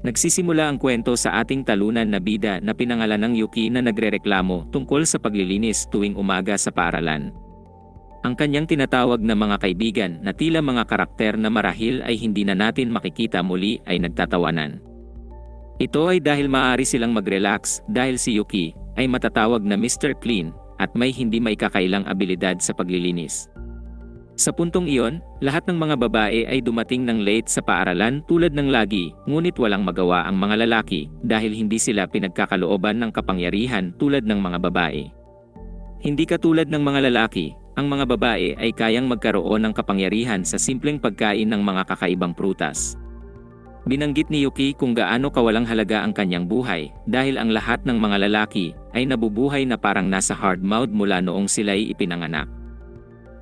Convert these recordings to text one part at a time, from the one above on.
Nagsisimula ang kwento sa ating talunan na bida na pinangalan ng Yuki na nagrereklamo tungkol sa paglilinis tuwing umaga sa paaralan. Ang kanyang tinatawag na mga kaibigan na tila mga karakter na marahil ay hindi na natin makikita muli ay nagtatawanan. Ito ay dahil maaari silang mag-relax dahil si Yuki ay matatawag na Mr. Clean at may hindi maikakailang abilidad sa paglilinis. Sa puntong iyon, lahat ng mga babae ay dumating ng late sa paaralan tulad ng lagi, ngunit walang magawa ang mga lalaki dahil hindi sila pinagkakalooban ng kapangyarihan tulad ng mga babae. Hindi katulad ng mga lalaki, ang mga babae ay kayang magkaroon ng kapangyarihan sa simpleng pagkain ng mga kakaibang prutas. Binanggit ni Yuki kung gaano kawalang halaga ang kanyang buhay dahil ang lahat ng mga lalaki ay nabubuhay na parang nasa hard mode mula noong sila'y ipinanganak.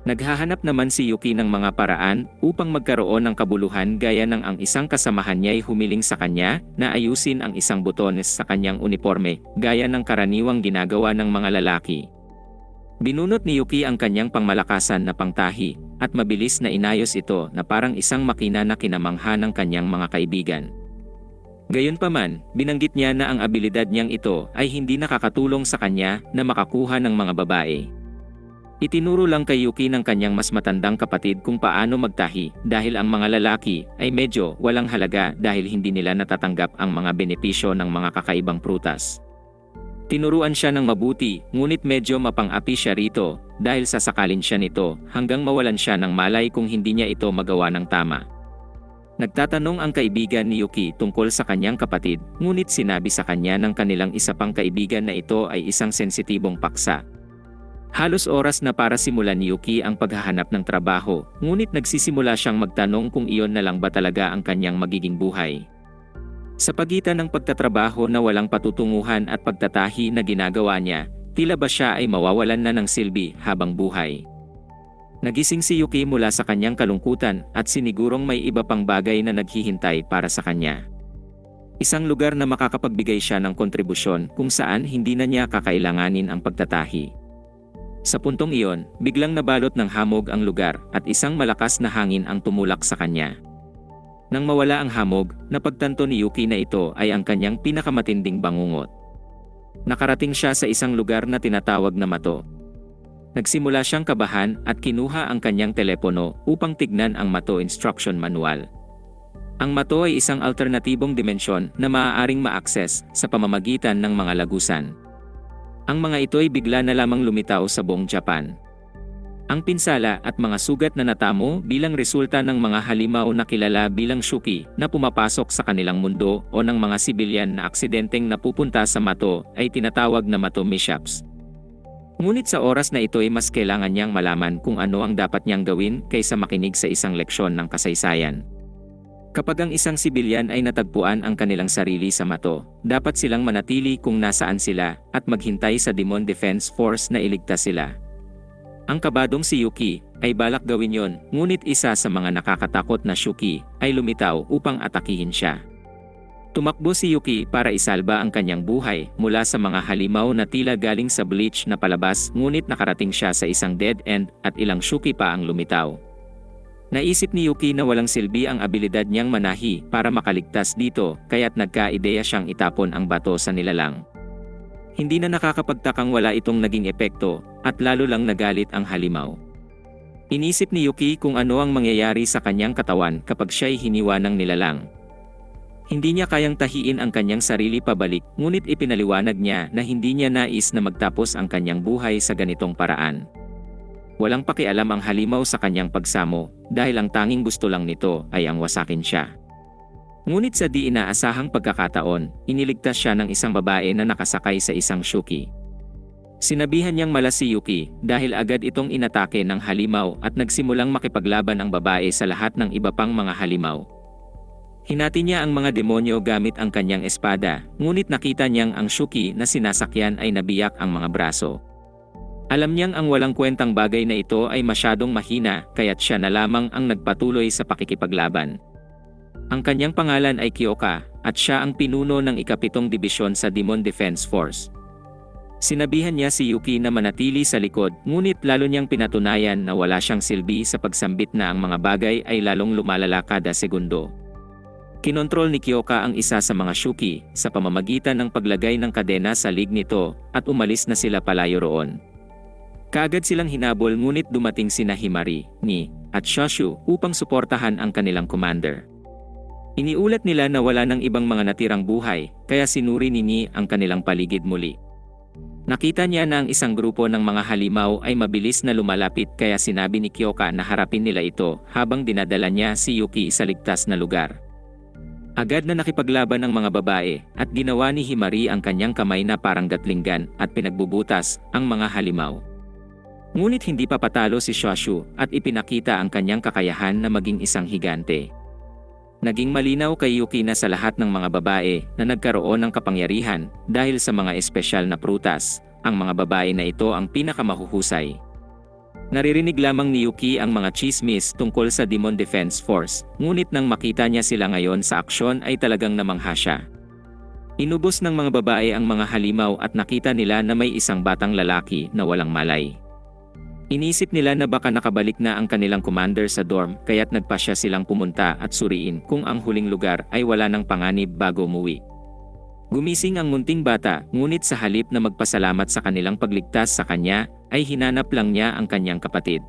Naghahanap naman si Yuki ng mga paraan upang magkaroon ng kabuluhan gaya ng ang isang kasamahan niya ay humiling sa kanya na ayusin ang isang butones sa kanyang uniforme gaya ng karaniwang ginagawa ng mga lalaki. Binunot ni Yuki ang kanyang pangmalakasan na pangtahi at mabilis na inayos ito na parang isang makina na kinamangha ng kanyang mga kaibigan. Gayunpaman, binanggit niya na ang abilidad niyang ito ay hindi nakakatulong sa kanya na makakuha ng mga babae. Itinuro lang kay Yuki ng kanyang mas matandang kapatid kung paano magtahi dahil ang mga lalaki ay medyo walang halaga dahil hindi nila natatanggap ang mga benepisyo ng mga kakaibang prutas. Tinuruan siya ng mabuti, ngunit medyo mapang-api siya rito dahil sasakalin siya nito hanggang mawalan siya ng malay kung hindi niya ito magawa ng tama. Nagtatanong ang kaibigan ni Yuki tungkol sa kanyang kapatid, ngunit sinabi sa kanya ng kanilang isa pang kaibigan na ito ay isang sensitibong paksa. Halos oras na para simulan ni Yuki ang paghahanap ng trabaho, ngunit nagsisimula siyang magtanong kung iyon na lang ba talaga ang kanyang magiging buhay. Sa pagitan ng pagtatrabaho na walang patutunguhan at pagtatahi na ginagawa niya, tila ba siya ay mawawalan na ng silbi habang buhay. Nagising si Yuki mula sa kanyang kalungkutan at sinigurong may iba pang bagay na naghihintay para sa kanya. Isang lugar na makakapagbigay siya ng kontribusyon kung saan hindi na niya kakailanganin ang pagtatahi. Sa puntong iyon, biglang nabalot ng hamog ang lugar at isang malakas na hangin ang tumulak sa kanya. Nang mawala ang hamog, napagtanto ni Yuki na ito ay ang kanyang pinakamatinding bangungot. Nakarating siya sa isang lugar na tinatawag na Mato. Nagsimula siyang kabahan at kinuha ang kanyang telepono upang tignan ang Mato instruction manual. Ang Mato ay isang alternatibong dimensyon na maaaring ma-access sa pamamagitan ng mga lagusan. Ang mga ito ay bigla na lamang lumitaw sa buong Japan. Ang pinsala at mga sugat na natamo bilang resulta ng mga halimaw na kilala bilang Shuki na pumapasok sa kanilang mundo o ng mga sibilyan na aksidenteng napupunta sa Mato ay tinatawag na Mato mishaps. Ngunit sa oras na ito ay mas kailangan niyang malaman kung ano ang dapat niyang gawin kaysa makinig sa isang leksyon ng kasaysayan. Kapag ang isang sibilyan ay natagpuan ang kanilang sarili sa Mato, dapat silang manatili kung nasaan sila at maghintay sa Demon Defense Force na iligtas sila. Ang kabadong si Yuki ay balak gawin yon, ngunit isa sa mga nakakatakot na Shuki ay lumitaw upang atakihin siya. Tumakbo si Yuki para isalba ang kanyang buhay mula sa mga halimaw na tila galing sa bleach na palabas, ngunit nakarating siya sa isang dead end at ilang Shuki pa ang lumitaw. Naisip ni Yuki na walang silbi ang abilidad niyang manahi para makaligtas dito, kaya't nagka-ideya siyang itapon ang bato sa nilalang. Hindi na nakakapagtakang wala itong naging epekto, at lalo lang nagalit ang halimaw. Inisip ni Yuki kung ano ang mangyayari sa kanyang katawan kapag siya'y hiniwa ng nilalang. Hindi niya kayang tahiin ang kanyang sarili pabalik, ngunit ipinaliwanag niya na hindi niya nais na magtapos ang kanyang buhay sa ganitong paraan. Walang pakialam ang halimaw sa kanyang pagsamo, dahil ang tanging gusto lang nito ay ang wasakin siya. Ngunit sa di inaasahang pagkakataon, iniligtas siya ng isang babae na nakasakay sa isang Shuki. Sinabihan niyang malas si Yuki dahil agad itong inatake ng halimaw at nagsimulang makipaglaban ang babae sa lahat ng iba pang mga halimaw. Hinati niya ang mga demonyo gamit ang kanyang espada, ngunit nakita niyang ang Shuki na sinasakyan ay nabiyak ang mga braso. Alam niyang ang walang kwentang bagay na ito ay masyadong mahina, kaya't siya na lamang ang nagpatuloy sa pakikipaglaban. Ang kanyang pangalan ay Kyoka, at siya ang pinuno ng ika-7 dibisyon sa Demon Defense Force. Sinabihan niya si Yuki na manatili sa likod, ngunit lalo niyang pinatunayan na wala siyang silbi sa pagsambit na ang mga bagay ay lalong lumalala kada segundo. Kinontrol ni Kyoka ang isa sa mga Shuki sa pamamagitan ng paglagay ng kadena sa lig nito at umalis na sila palayo roon. Kaagad silang hinabol ngunit dumating sina Himari, Ni, at Shoshu upang suportahan ang kanilang commander. Iniulat nila na wala ng ibang mga natirang buhay, kaya sinuri ni Ni ang kanilang paligid muli. Nakita niya na ang isang grupo ng mga halimaw ay mabilis na lumalapit kaya sinabi ni Kyoka na harapin nila ito habang dinadala niya si Yuki sa ligtas na lugar. Agad na nakipaglaban ang mga babae at ginawa ni Himari ang kanyang kamay na parang gatlinggan at pinagbubutas ang mga halimaw. Ngunit hindi pa patalo si Shoshu at ipinakita ang kanyang kakayahan na maging isang higante. Naging malinaw kay Yuki na sa lahat ng mga babae na nagkaroon ng kapangyarihan dahil sa mga espesyal na prutas, ang mga babae na ito ang pinakamahuhusay. Naririnig lamang ni Yuki ang mga chismis tungkol sa Demon Defense Force, ngunit nang makita niya sila ngayon sa aksyon ay talagang namangha siya. Inubos ng mga babae ang mga halimaw at nakita nila na may isang batang lalaki na walang malay. Inisip nila na baka nakabalik na ang kanilang commander sa dorm kaya't nagpasya silang pumunta at suriin kung ang huling lugar ay wala ng panganib bago umuwi. Gumising ang munting bata, ngunit sa halip na magpasalamat sa kanilang pagligtas sa kanya, ay hinanap lang niya ang kanyang kapatid.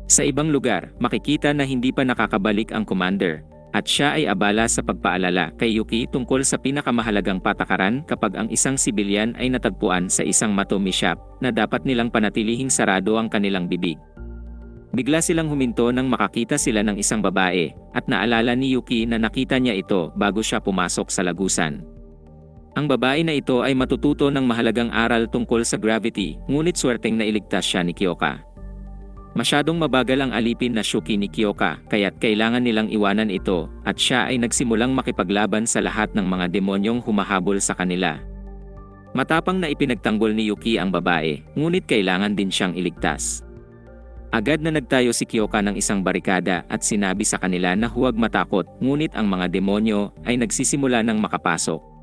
Sa ibang lugar, makikita na hindi pa nakakabalik ang commander, at siya ay abala sa pagpaalala kay Yuki tungkol sa pinakamahalagang patakaran kapag ang isang sibilyan ay natagpuan sa isang Matomi shop na dapat nilang panatilihing sarado ang kanilang bibig. Bigla silang huminto nang makakita sila ng isang babae, at naalala ni Yuki na nakita niya ito bago siya pumasok sa lagusan. Ang babae na ito ay matututo ng mahalagang aral tungkol sa gravity, ngunit swerteng nailigtas siya ni Kyoka. Masyadong mabagal ang alipin na Shuki ni Kyoka, kaya't kailangan nilang iwanan ito, at siya ay nagsimulang makipaglaban sa lahat ng mga demonyong humahabol sa kanila. Matapang na ipinagtanggol ni Yuki ang babae, ngunit kailangan din siyang iligtas. Agad na nagtayo si Kyoka ng isang barikada at sinabi sa kanila na huwag matakot, ngunit ang mga demonyo ay nagsisimula ng makapasok.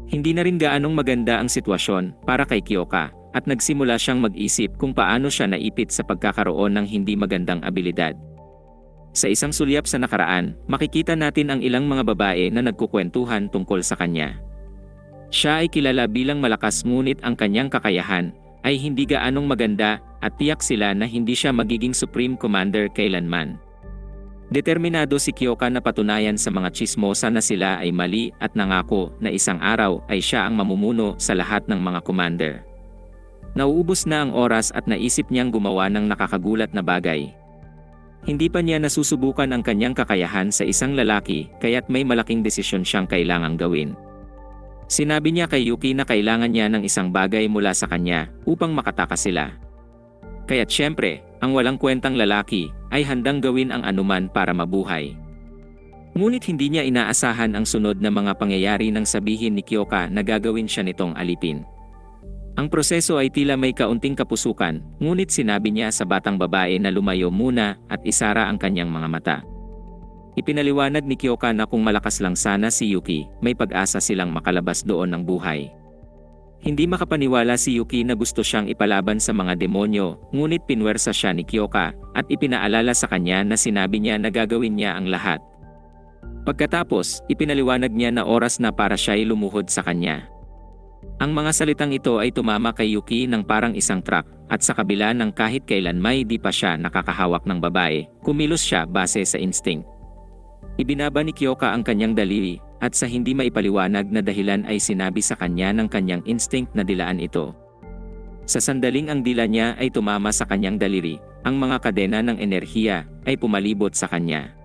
Hindi na rin gaanong maganda ang sitwasyon para kay Kyoka at nagsimula siyang mag-isip kung paano siya naipit sa pagkakaroon ng hindi magandang abilidad. Sa isang sulyap sa nakaraan, makikita natin ang ilang mga babae na nagkukwentuhan tungkol sa kanya. Siya ay kilala bilang malakas ngunit ang kanyang kakayahan ay hindi gaanong maganda at tiyak sila na hindi siya magiging Supreme Commander kailanman. Determinado si Kyoka na patunayan sa mga chismosa na sila ay mali at nangako na isang araw ay siya ang mamumuno sa lahat ng mga commander. Nauubos na ang oras at naisip niyang gumawa ng nakakagulat na bagay. Hindi pa niya nasusubukan ang kanyang kakayahan sa isang lalaki kaya't may malaking desisyon siyang kailangang gawin. Sinabi niya kay Yuki na kailangan niya ng isang bagay mula sa kanya upang makatakas sila. Kaya't syempre, ang walang kwentang lalaki ay handang gawin ang anuman para mabuhay. Ngunit hindi niya inaasahan ang sunod na mga pangyayari nang sabihin ni Kyoka na gagawin siya nitong alipin. Ang proseso ay tila may kaunting kapusukan, ngunit sinabi niya sa batang babae na lumayo muna at isara ang kanyang mga mata. Ipinaliwanag ni Kyoka na kung malakas lang sana si Yuki, may pag-asa silang makalabas doon ng buhay. Hindi makapaniwala si Yuki na gusto siyang ipalaban sa mga demonyo, ngunit pinwersa siya ni Kyoka at ipinaalala sa kanya na sinabi niya na gagawin niya ang lahat. Pagkatapos, ipinaliwanag niya na oras na para siya'y lumuhod sa kanya. Ang mga salitang ito ay tumama kay Yuki ng parang isang truck, at sa kabila ng kahit kailan may di pa siya nakakahawak ng babae, kumilos siya base sa instinct. Ibinaba ni Kyoka ang kanyang daliri, at sa hindi maipaliwanag na dahilan ay sinabi sa kanya ng kanyang instinct na dilaan ito. Sa sandaling ang dila niya ay tumama sa kanyang daliri, ang mga kadena ng enerhiya ay pumalibot sa kanya.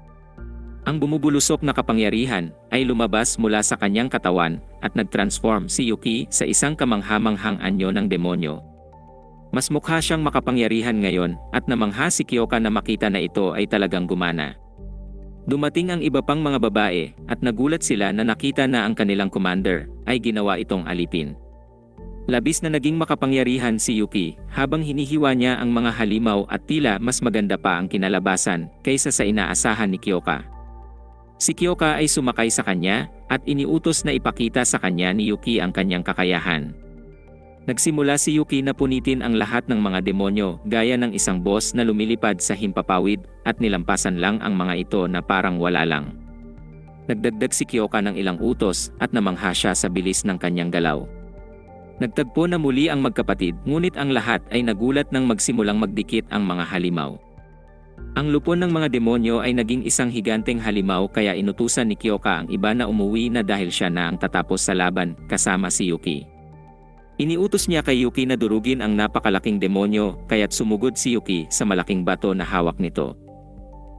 Ang bumubulusok na kapangyarihan ay lumabas mula sa kanyang katawan at nag-transform si Yuki sa isang kamangha-manghang anyo ng demonyo. Mas mukha siyang makapangyarihan ngayon at namangha si Kyoka na makita na ito ay talagang gumana. Dumating ang iba pang mga babae at nagulat sila na nakita na ang kanilang commander ay ginawa itong alipin. Labis na naging makapangyarihan si Yuki habang hinihiwa niya ang mga halimaw at tila mas maganda pa ang kinalabasan kaysa sa inaasahan ni Kyoka. Si Kyoka ay sumakay sa kanya at iniutos na ipakita sa kanya ni Yuki ang kanyang kakayahan. Nagsimula si Yuki na punitin ang lahat ng mga demonyo gaya ng isang boss na lumilipad sa himpapawid at nilampasan lang ang mga ito na parang wala lang. Nagdagdag si Kyoka ng ilang utos at namangha siya sa bilis ng kanyang galaw. Nagtagpo na muli ang magkapatid, ngunit ang lahat ay nagulat nang magsimulang magdikit ang mga halimaw. Ang lupon ng mga demonyo ay naging isang higanteng halimaw, kaya inutusan ni Kyoka ang iba na umuwi na dahil siya na ang tatapos sa laban kasama si Yuki. Iniutos niya kay Yuki na durugin ang napakalaking demonyo, kaya't sumugod si Yuki sa malaking bato na hawak nito.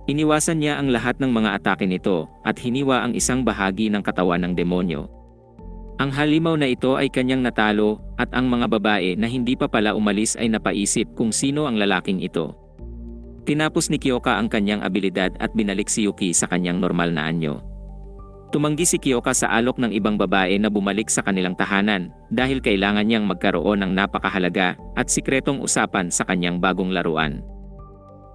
Iniwasan niya ang lahat ng mga atake nito at hiniwa ang isang bahagi ng katawan ng demonyo. Ang halimaw na ito ay kanyang natalo at ang mga babae na hindi pa pala umalis ay napaisip kung sino ang lalaking ito. Tinapos ni Kyoka ang kanyang abilidad at binalik si Yuki sa kanyang normal na anyo. Tumanggi si Kyoka sa alok ng ibang babae na bumalik sa kanilang tahanan dahil kailangan niyang magkaroon ng napakahalaga at sikretong usapan sa kanyang bagong laruan.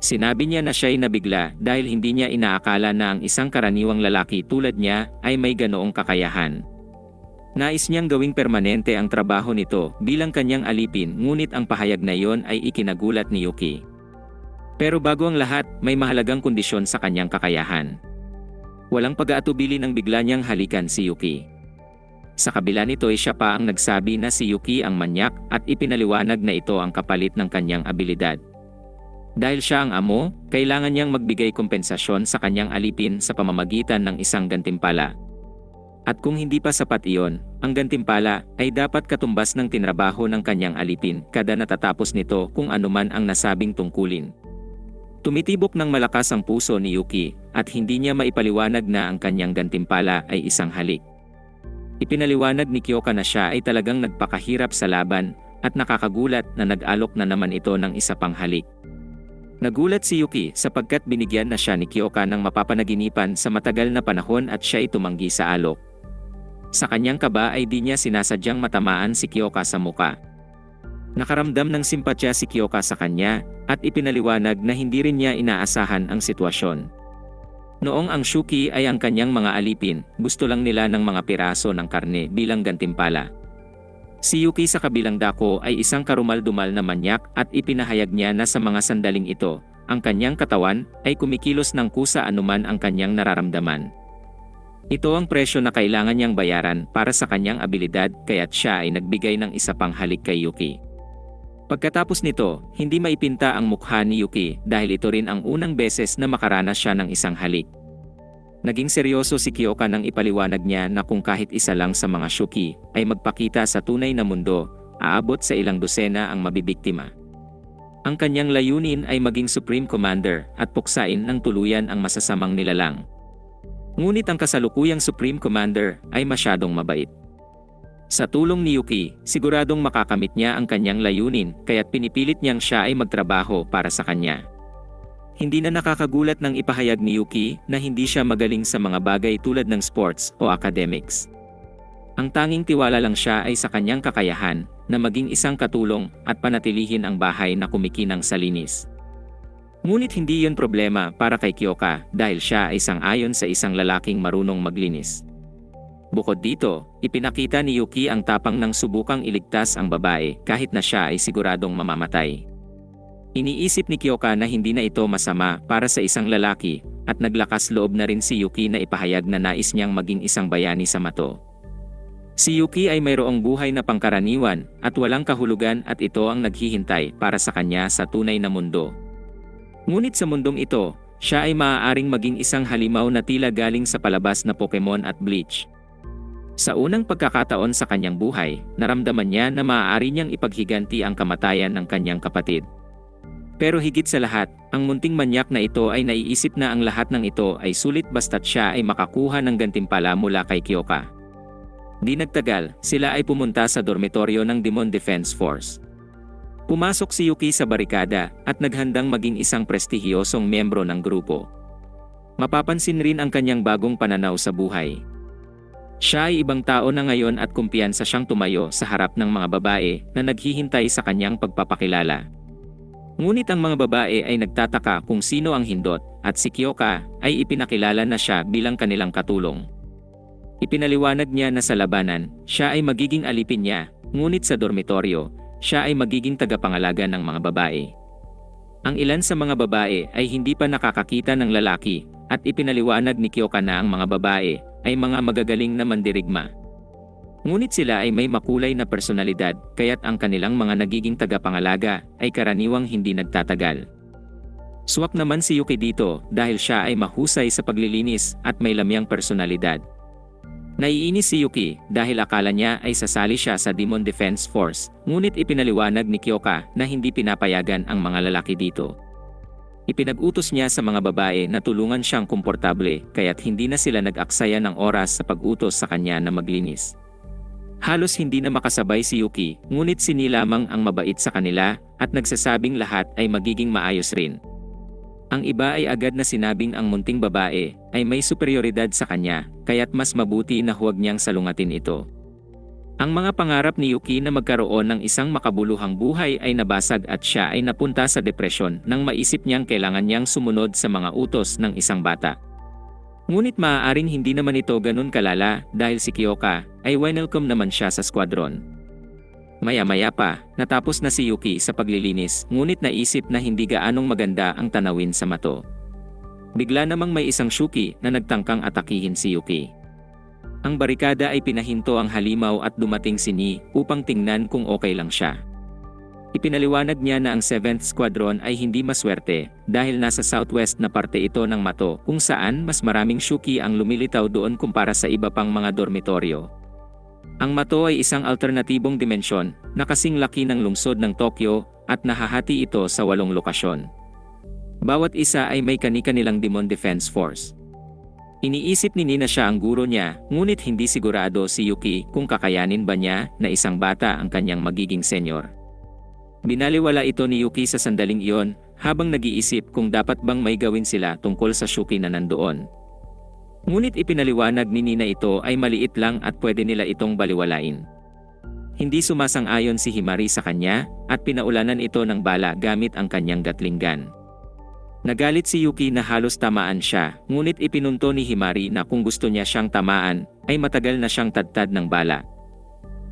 Sinabi niya na siya'y nabigla dahil hindi niya inaakala na ang isang karaniwang lalaki tulad niya ay may ganoong kakayahan. Nais niyang gawing permanente ang trabaho nito bilang kanyang alipin, ngunit ang pahayag na iyon ay ikinagulat ni Yuki. Pero bago ang lahat, may mahalagang kondisyon sa kanyang kakayahan. Walang pag-aatubili nang bigla niyang halikan si Yuki. Sa kabila nito ay siya pa ang nagsabi na si Yuki ang manyak at ipinaliwanag na ito ang kapalit ng kanyang abilidad. Dahil siya ang amo, kailangan niyang magbigay kompensasyon sa kanyang alipin sa pamamagitan ng isang gantimpala. At kung hindi pa sapat iyon, ang gantimpala ay dapat katumbas ng tinrabaho ng kanyang alipin kada natatapos nito kung anuman ang nasabing tungkulin. Tumitibok ng malakas ang puso ni Yuki at hindi niya maipaliwanag na ang kanyang gantimpala ay isang halik. Ipinaliwanag ni Kyoka na siya ay talagang nagpakahirap sa laban at nakakagulat na nag-alok na naman ito ng isa pang halik. Nagulat si Yuki sapagkat binigyan na siya ni Kyoka ng mapapanaginipan sa matagal na panahon at siya ay tumanggi sa alok. Sa kanyang kaba ay di niya sinasadyang matamaan si Kyoka sa muka. Nakaramdam ng simpatya si Kyoka sa kanya at ipinaliwanag na hindi rin niya inaasahan ang sitwasyon. Noong ang Shuki ay ang kanyang mga alipin, gusto lang nila ng mga piraso ng karne bilang gantimpala. Si Yuki sa kabilang dako ay isang karumal-dumal na manyak at ipinahayag niya na sa mga sandaling ito, ang kanyang katawan ay kumikilos ng kusa anuman ang kanyang nararamdaman. Ito ang presyo na kailangan niyang bayaran para sa kanyang abilidad, kaya't siya ay nagbigay ng isa pang halik kay Yuki. Pagkatapos nito, hindi maipinta ang mukha ni Yuki dahil ito rin ang unang beses na makaranas siya ng isang halik. Naging seryoso si Kyoka nang ipaliwanag niya na kung kahit isa lang sa mga Shuki ay magpakita sa tunay na mundo, aabot sa ilang dosena ang mabibiktima. Ang kanyang layunin ay maging Supreme Commander at puksain ng tuluyan ang masasamang nilalang. Ngunit ang kasalukuyang Supreme Commander ay masyadong mabait. Sa tulong ni Yuki, siguradong makakamit niya ang kanyang layunin, kaya't pinipilit niyang siya ay magtrabaho para sa kanya. Hindi na nakakagulat nang ipahayag ni Yuki na hindi siya magaling sa mga bagay tulad ng sports o academics. Ang tanging tiwala lang siya ay sa kanyang kakayahan na maging isang katulong at panatilihin ang bahay na kumikinang sa linis. Ngunit hindi yun problema para kay Kyoka dahil siya ay sang-ayon sa isang lalaking marunong maglinis. Bukod dito, ipinakita ni Yuki ang tapang ng subukang iligtas ang babae kahit na siya ay siguradong mamamatay. Iniisip ni Kyoka na hindi na ito masama para sa isang lalaki at naglakas loob na rin si Yuki na ipahayag na nais niyang maging isang bayani sa Mato. Si Yuki ay mayroong buhay na pangkaraniwan at walang kahulugan at ito ang naghihintay para sa kanya sa tunay na mundo. Ngunit sa mundong ito, siya ay maaaring maging isang halimaw na tila galing sa palabas na Pokemon at Bleach. Sa unang pagkakataon sa kanyang buhay, naramdaman niya na maaari niyang ipaghiganti ang kamatayan ng kanyang kapatid. Pero higit sa lahat, ang munting manyak na ito ay naiisip na ang lahat ng ito ay sulit basta't siya ay makakuha ng gantimpala mula kay Kyoka. Di nagtagal, sila ay pumunta sa dormitoryo ng Demon Defense Force. Pumasok si Yuki sa barikada at naghandang maging isang prestihiyosong miyembro ng grupo. Mapapansin rin ang kanyang bagong pananaw sa buhay. Siya ay ibang tao na ngayon at kumpiyansa siyang tumayo sa harap ng mga babae na naghihintay sa kanyang pagpapakilala. Ngunit ang mga babae ay nagtataka kung sino ang hindot at si Kyoka ay ipinakilala na siya bilang kanilang katulong. Ipinaliwanag niya na sa labanan, siya ay magiging alipin niya, ngunit sa dormitoryo, siya ay magiging tagapangalaga ng mga babae. Ang ilan sa mga babae ay hindi pa nakakakita ng lalaki at ipinaliwanag ni Kyoka na ang mga babae ay mga magagaling na mandirigma. Ngunit sila ay may makulay na personalidad, kaya't ang kanilang mga nagiging tagapangalaga ay karaniwang hindi nagtatagal. Swak naman si Yuki dito dahil siya ay mahusay sa paglilinis at may lamyang personalidad. Naiinis si Yuki dahil akala niya ay sasali siya sa Demon Defense Force, ngunit ipinaliwanag ni Kyoka na hindi pinapayagan ang mga lalaki dito. Ipinag-utos niya sa mga babae na tulungan siyang komportable kaya't hindi na sila nag-aksaya ng oras sa pag-utos sa kanya na maglinis. Halos hindi na makasabay si Yuki, ngunit sini lamang ang mabait sa kanila at nagsasabing lahat ay magiging maayos rin. Ang iba ay agad na sinabing ang munting babae ay may superioridad sa kanya, kaya't mas mabuti na huwag niyang salungatin ito. Ang mga pangarap ni Yuki na magkaroon ng isang makabuluhang buhay ay nabasag at siya ay napunta sa depresyon nang maisip niyang kailangan niyang sumunod sa mga utos ng isang bata. Ngunit maaaring hindi naman ito ganun kalala dahil si Kyoka ay welcome naman siya sa squadron. Maya-maya pa, natapos na si Yuki sa paglilinis, ngunit naisip na hindi gaanong maganda ang tanawin sa mato. Bigla namang may isang Shuki na nagtangkang atakihin si Yuki. Ang barikada ay pinahinto ang halimaw at dumating si Ni upang tingnan kung okay lang siya. Ipinaliwanag niya na ang 7th Squadron ay hindi maswerte dahil nasa southwest na parte ito ng Mato kung saan mas maraming Shuki ang lumilitaw doon kumpara sa iba pang mga dormitoryo. Ang Mato ay isang alternatibong dimensyon na kasing laki ng lungsod ng Tokyo at nahahati ito sa 8 lokasyon. Bawat isa ay may kani-kanilang Demon Defense Force. Iniisip ni Nina siya ang guro niya, ngunit hindi sigurado si Yuki kung kakayanin ba niya na isang bata ang kanyang magiging senyor. Binaliwala ito ni Yuki sa sandaling iyon habang nag-iisip kung dapat bang may gawin sila tungkol sa Shuki na nandoon. Ngunit ipinaliwanag ni Nina ito ay maliit lang at pwede nila itong baliwalain. Hindi sumasang-ayon si Himari sa kanya at pinaulanan ito ng bala gamit ang kanyang Gatling gun. Nagalit si Yuki na halos tamaan siya, ngunit ipinunto ni Himari na kung gusto niya siyang tamaan ay matagal na siyang tadtad ng bala.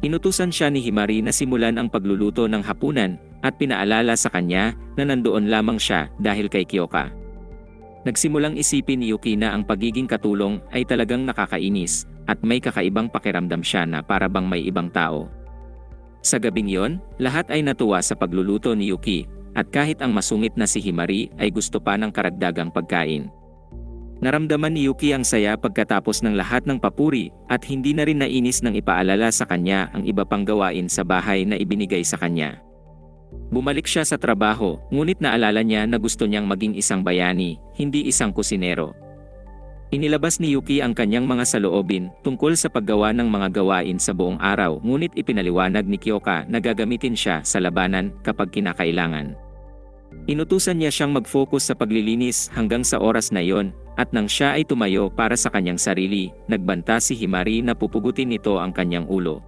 Inutusan siya ni Himari na simulan ang pagluluto ng hapunan at pinaalala sa kanya na nandoon lamang siya dahil kay Kyoka. Nagsimulang isipin ni Yuki na ang pagiging katulong ay talagang nakakainis at may kakaibang pakiramdam siya na para bang may ibang tao. Sa gabing yon, lahat ay natuwa sa pagluluto ni Yuki at kahit ang masungit na si Himari ay gusto pa ng karagdagang pagkain. Naramdaman ni Yuki ang saya pagkatapos ng lahat ng papuri at hindi na rin nainis nang ipaalala sa kanya ang iba pang gawain sa bahay na ibinigay sa kanya. Bumalik siya sa trabaho, ngunit naalala niya na gusto niyang maging isang bayani, hindi isang kusinero. Inilabas ni Yuki ang kanyang mga saloobin tungkol sa paggawa ng mga gawain sa buong araw, ngunit ipinaliwanag ni Kyoka na gagamitin siya sa labanan kapag kinakailangan. Inutusan niya siyang mag-focus sa paglilinis hanggang sa oras na iyon, at nang siya ay tumayo para sa kanyang sarili, nagbanta si Himari na pupugutin nito ang kanyang ulo.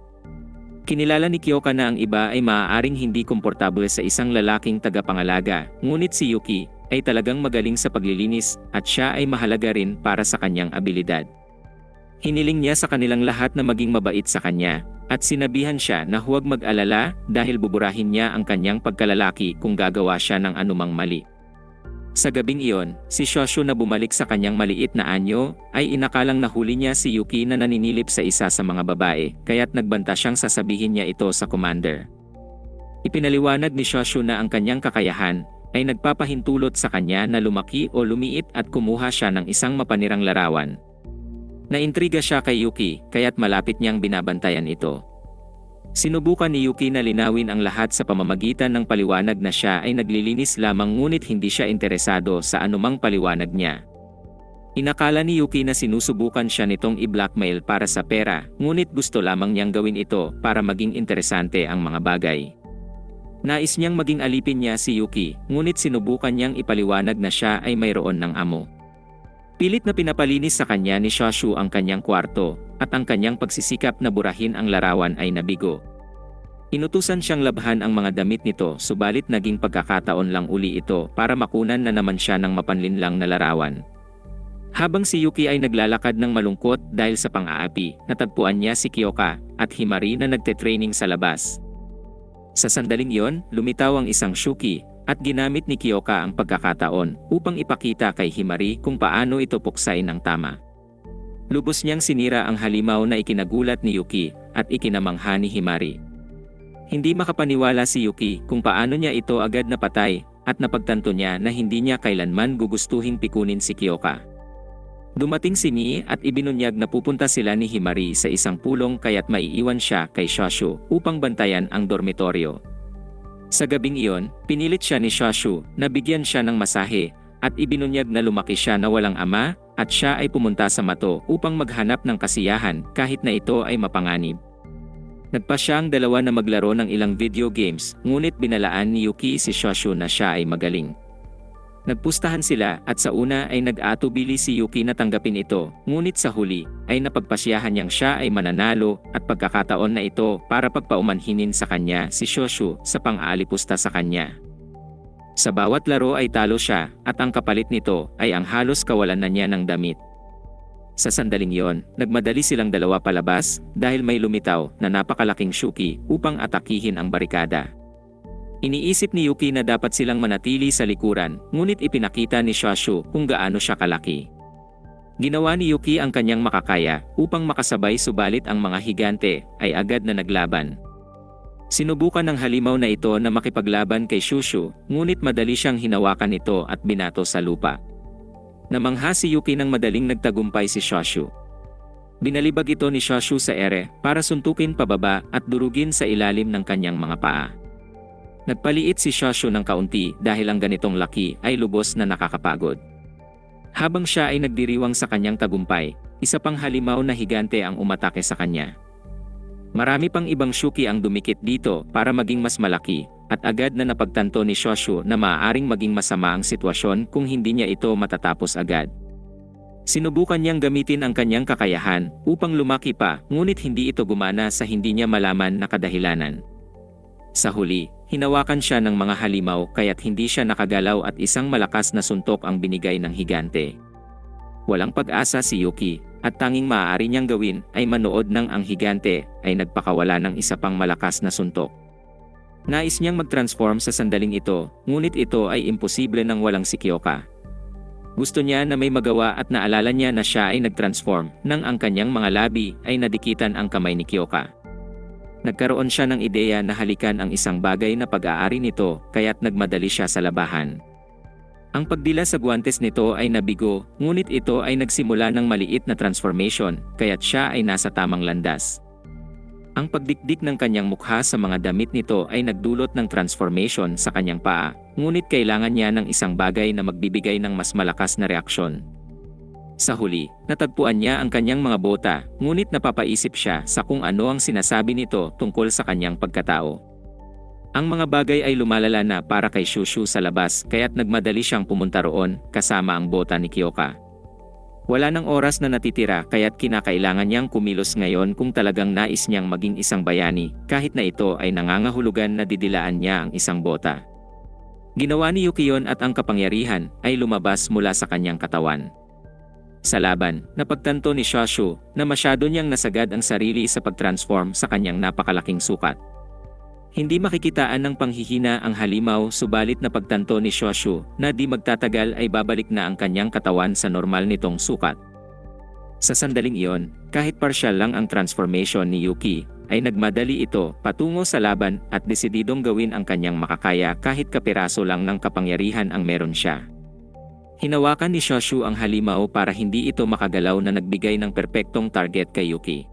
Kinilala ni Kyoka na ang iba ay maaaring hindi komportable sa isang lalaking tagapangalaga, ngunit si Yuki ay talagang magaling sa paglilinis at siya ay mahalaga rin para sa kanyang abilidad. Hiniling niya sa kanilang lahat na maging mabait sa kanya, at sinabihan siya na huwag mag-alala dahil buburahin niya ang kanyang pagkalalaki kung gagawa siya ng anumang mali. Sa gabing iyon, si Shoshu na bumalik sa kanyang maliit na anyo, ay inakalang nahuli niya si Yuki na naninilip sa isa sa mga babae, kaya't nagbanta siyang sasabihin niya ito sa commander. Ipinaliwanag ni Shoshu na ang kanyang kakayahan ay nagpapahintulot sa kanya na lumaki o lumiit at kumuha siya ng isang mapanirang larawan. Naintriga siya kay Yuki, kaya't malapit niyang binabantayan ito. Sinubukan ni Yuki na linawin ang lahat sa pamamagitan ng paliwanag na siya ay naglilinis lamang ngunit hindi siya interesado sa anumang paliwanag niya. Inakala ni Yuki na sinusubukan siya nitong i-blackmail para sa pera, ngunit gusto lamang niyang gawin ito para maging interesante ang mga bagay. Nais niyang maging alipin niya si Yuki, ngunit sinubukan niyang ipaliwanag na siya ay mayroon ng amo. Pilit na pinapalinis sa kanya ni Shoshu ang kanyang kwarto, at ang kanyang pagsisikap na burahin ang larawan ay nabigo. Inutusan siyang labhan ang mga damit nito, subalit naging pagkakataon lang uli ito para makunan na naman siya ng mapanlinlang na larawan. Habang si Yuki ay naglalakad ng malungkot dahil sa pang-aapi, natagpuan niya si Kyoka at Himari na nagte-training sa labas. Sa sandaling iyon, lumitaw ang isang Shuki At ginamit ni Kyoka ang pagkakataon upang ipakita kay Himari kung paano ito puksay ng tama. Lubos niyang sinira ang halimaw na ikinagulat ni Yuki at ikinamangha ni Himari. Hindi makapaniwala si Yuki kung paano niya ito agad napatay at napagtanto niya na hindi niya kailanman gugustuhing pikunin si Kyoka. Dumating si Mie at ibinunyag na pupunta sila ni Himari sa isang pulong kaya't maiiwan siya kay Shoshu upang bantayan ang dormitoryo. Sa gabing iyon, pinilit siya ni Shoshu na bigyan siya ng masahe at ibinunyag na lumaki siya na walang ama at siya ay pumunta sa Mato upang maghanap ng kasiyahan kahit na ito ay mapanganib. Nagpa siya ang dalawa na maglaro ng ilang video games, ngunit binalaan ni Yuki si Shoshu na siya ay magaling. Nagpustahan sila at sa una ay nag-atubili si Yuki na tanggapin ito, ngunit sa huli ay napagpasyahan niyang siya ay mananalo at pagkakataon na ito para pagpaumanhinin sa kanya si Shoshu sa pang-aalipusta sa kanya. Sa bawat laro ay talo siya at ang kapalit nito ay ang halos kawalan na niya ng damit. Sa sandaling yon, nagmadali silang dalawa palabas dahil may lumitaw na napakalaking Shuki upang atakihin ang barikada. Iniisip ni Yuki na dapat silang manatili sa likuran, ngunit ipinakita ni Shoshu kung gaano siya kalaki. Ginawa ni Yuki ang kanyang makakaya upang makasabay subalit ang mga higante ay agad na naglaban. Sinubukan ng halimaw na ito na makipaglaban kay Shoshu, ngunit madali siyang hinawakan ito at binato sa lupa. Namangha si Yuki nang madaling nagtagumpay si Shoshu. Binalibag ito ni Shoshu sa ere para suntukin pababa at durugin sa ilalim ng kanyang mga paa. Nagpaliit si Shoshu ng kaunti dahil ang ganitong laki ay lubos na nakakapagod. Habang siya ay nagdiriwang sa kanyang tagumpay, isa pang halimaw na higante ang umatake sa kanya. Marami pang ibang Shuki ang dumikit dito para maging mas malaki, at agad na napagtanto ni Shoshu na maaaring maging masama ang sitwasyon kung hindi niya ito matatapos agad. Sinubukan niyang gamitin ang kanyang kakayahan upang lumaki pa, ngunit hindi ito gumana sa hindi niya malaman na kadahilanan. Sa huli, hinawakan siya ng mga halimaw kaya't hindi siya nakagalaw at isang malakas na suntok ang binigay ng higante. Walang pag-asa si Yuki, at tanging maaari niyang gawin ay manood ng ang higante ay nagpakawala ng isa pang malakas na suntok. Nais niyang mag-transform sa sandaling ito, ngunit ito ay imposible nang walang si Kyoka. Gusto niya na may magawa at naalala niya na siya ay nag-transform nang ang kanyang mga labi ay nadikitan ang kamay ni Kyoka. Nagkaroon siya ng ideya na halikan ang isang bagay na pag-aari nito kaya't nagmadali siya sa labahan. Ang pagdila sa guwantes nito ay nabigo, ngunit ito ay nagsimula ng maliit na transformation kaya't siya ay nasa tamang landas. Ang pagdikdik ng kanyang mukha sa mga damit nito ay nagdulot ng transformation sa kanyang paa, ngunit kailangan niya ng isang bagay na magbibigay ng mas malakas na reaksyon. Sa huli, natagpuan niya ang kanyang mga bota, ngunit napapaisip siya sa kung ano ang sinasabi nito tungkol sa kanyang pagkatao. Ang mga bagay ay lumalala na para kay Shoshu sa labas kaya't nagmadali siyang pumunta roon kasama ang bota ni Kyoka. Wala nang oras na natitira kaya't kinakailangan niyang kumilos ngayon kung talagang nais niyang maging isang bayani kahit na ito ay nangangahulugan na didilaan niya ang isang bota. Ginawa ni Yuki yon at ang kapangyarihan ay lumabas mula sa kanyang katawan. Sa laban, napagtanto ni Shoshu na masyado niyang nasagad ang sarili sa pag-transform sa kanyang napakalaking sukat. Hindi makikitaan ng panghihina ang halimaw subalit napagtanto ni Shoshu na di magtatagal ay babalik na ang kanyang katawan sa normal nitong sukat. Sa sandaling iyon, kahit partial lang ang transformation ni Yuki, ay nagmadali ito patungo sa laban at desididong gawin ang kanyang makakaya kahit kapiraso lang ng kapangyarihan ang meron siya. Hinawakan ni Shoshu ang halimaw para hindi ito makagalaw na nagbigay ng perpektong target kay Yuki.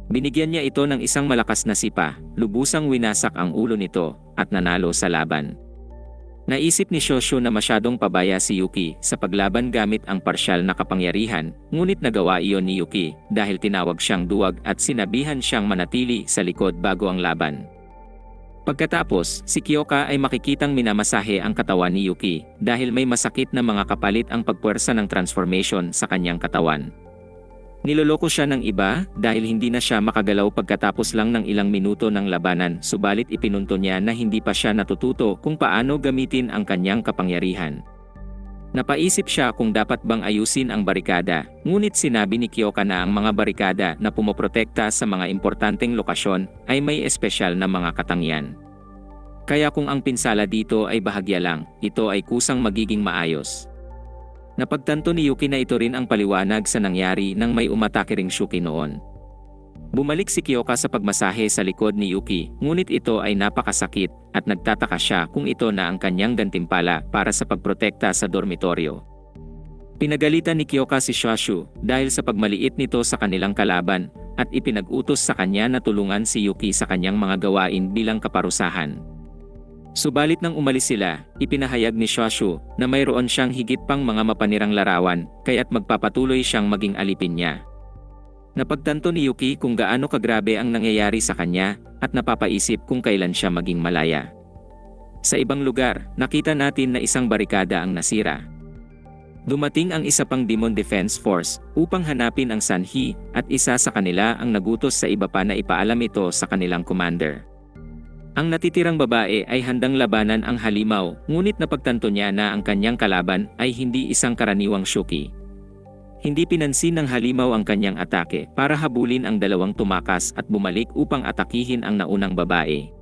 Binigyan niya ito ng isang malakas na sipa, lubusang winasak ang ulo nito, at nanalo sa laban. Naisip ni Shoshu na masyadong pabaya si Yuki sa paglaban gamit ang parsyal na kapangyarihan, ngunit nagawa iyon ni Yuki dahil tinawag siyang duwag at sinabihan siyang manatili sa likod bago ang laban. Pagkatapos, si Kyoka ay makikitang minamasahe ang katawan ni Yuki dahil may masakit na mga kapalit ang pagpuwersa ng transformation sa kanyang katawan. Niloloko siya ng iba dahil hindi na siya makagalaw pagkatapos lang ng ilang minuto ng labanan subalit ipinunto niya na hindi pa siya natututo kung paano gamitin ang kanyang kapangyarihan. Napaisip siya kung dapat bang ayusin ang barikada, ngunit sinabi ni Kyoka na ang mga barikada na pumoprotekta sa mga importanteng lokasyon ay may espesyal na mga katangian. Kaya kung ang pinsala dito ay bahagya lang, ito ay kusang magiging maayos. Napagtanto ni Yuki na ito rin ang paliwanag sa nangyari nang may umatake ring Shuki noon. Bumalik si Kyoka sa pagmasahe sa likod ni Yuki, ngunit ito ay napakasakit at nagtataka siya kung ito na ang kanyang gantimpala para sa pagprotekta sa dormitoryo. Pinagalitan ni Kyoka si Shoshu dahil sa pagmaliit nito sa kanilang kalaban at ipinag-utos sa kanya na tulungan si Yuki sa kanyang mga gawain bilang kaparusahan. Subalit nang umalis sila, ipinahayag ni Shoshu na mayroon siyang higit pang mga mapanirang larawan kaya't magpapatuloy siyang maging alipin niya. Napagtanto ni Yuki kung gaano kagrabe ang nangyayari sa kanya at napapaisip kung kailan siya maging malaya. Sa ibang lugar, nakita natin na isang barikada ang nasira. Dumating ang isa pang Demon Defense Force upang hanapin ang sanhi at isa sa kanila ang nagutos sa iba pa na ipaalam ito sa kanilang commander. Ang natitirang babae ay handang labanan ang halimaw, ngunit napagtanto niya na ang kanyang kalaban ay hindi isang karaniwang Shuki. Hindi pinansin ng halimaw ang kanyang atake para habulin ang dalawang tumakas at bumalik upang atakihin ang naunang babae.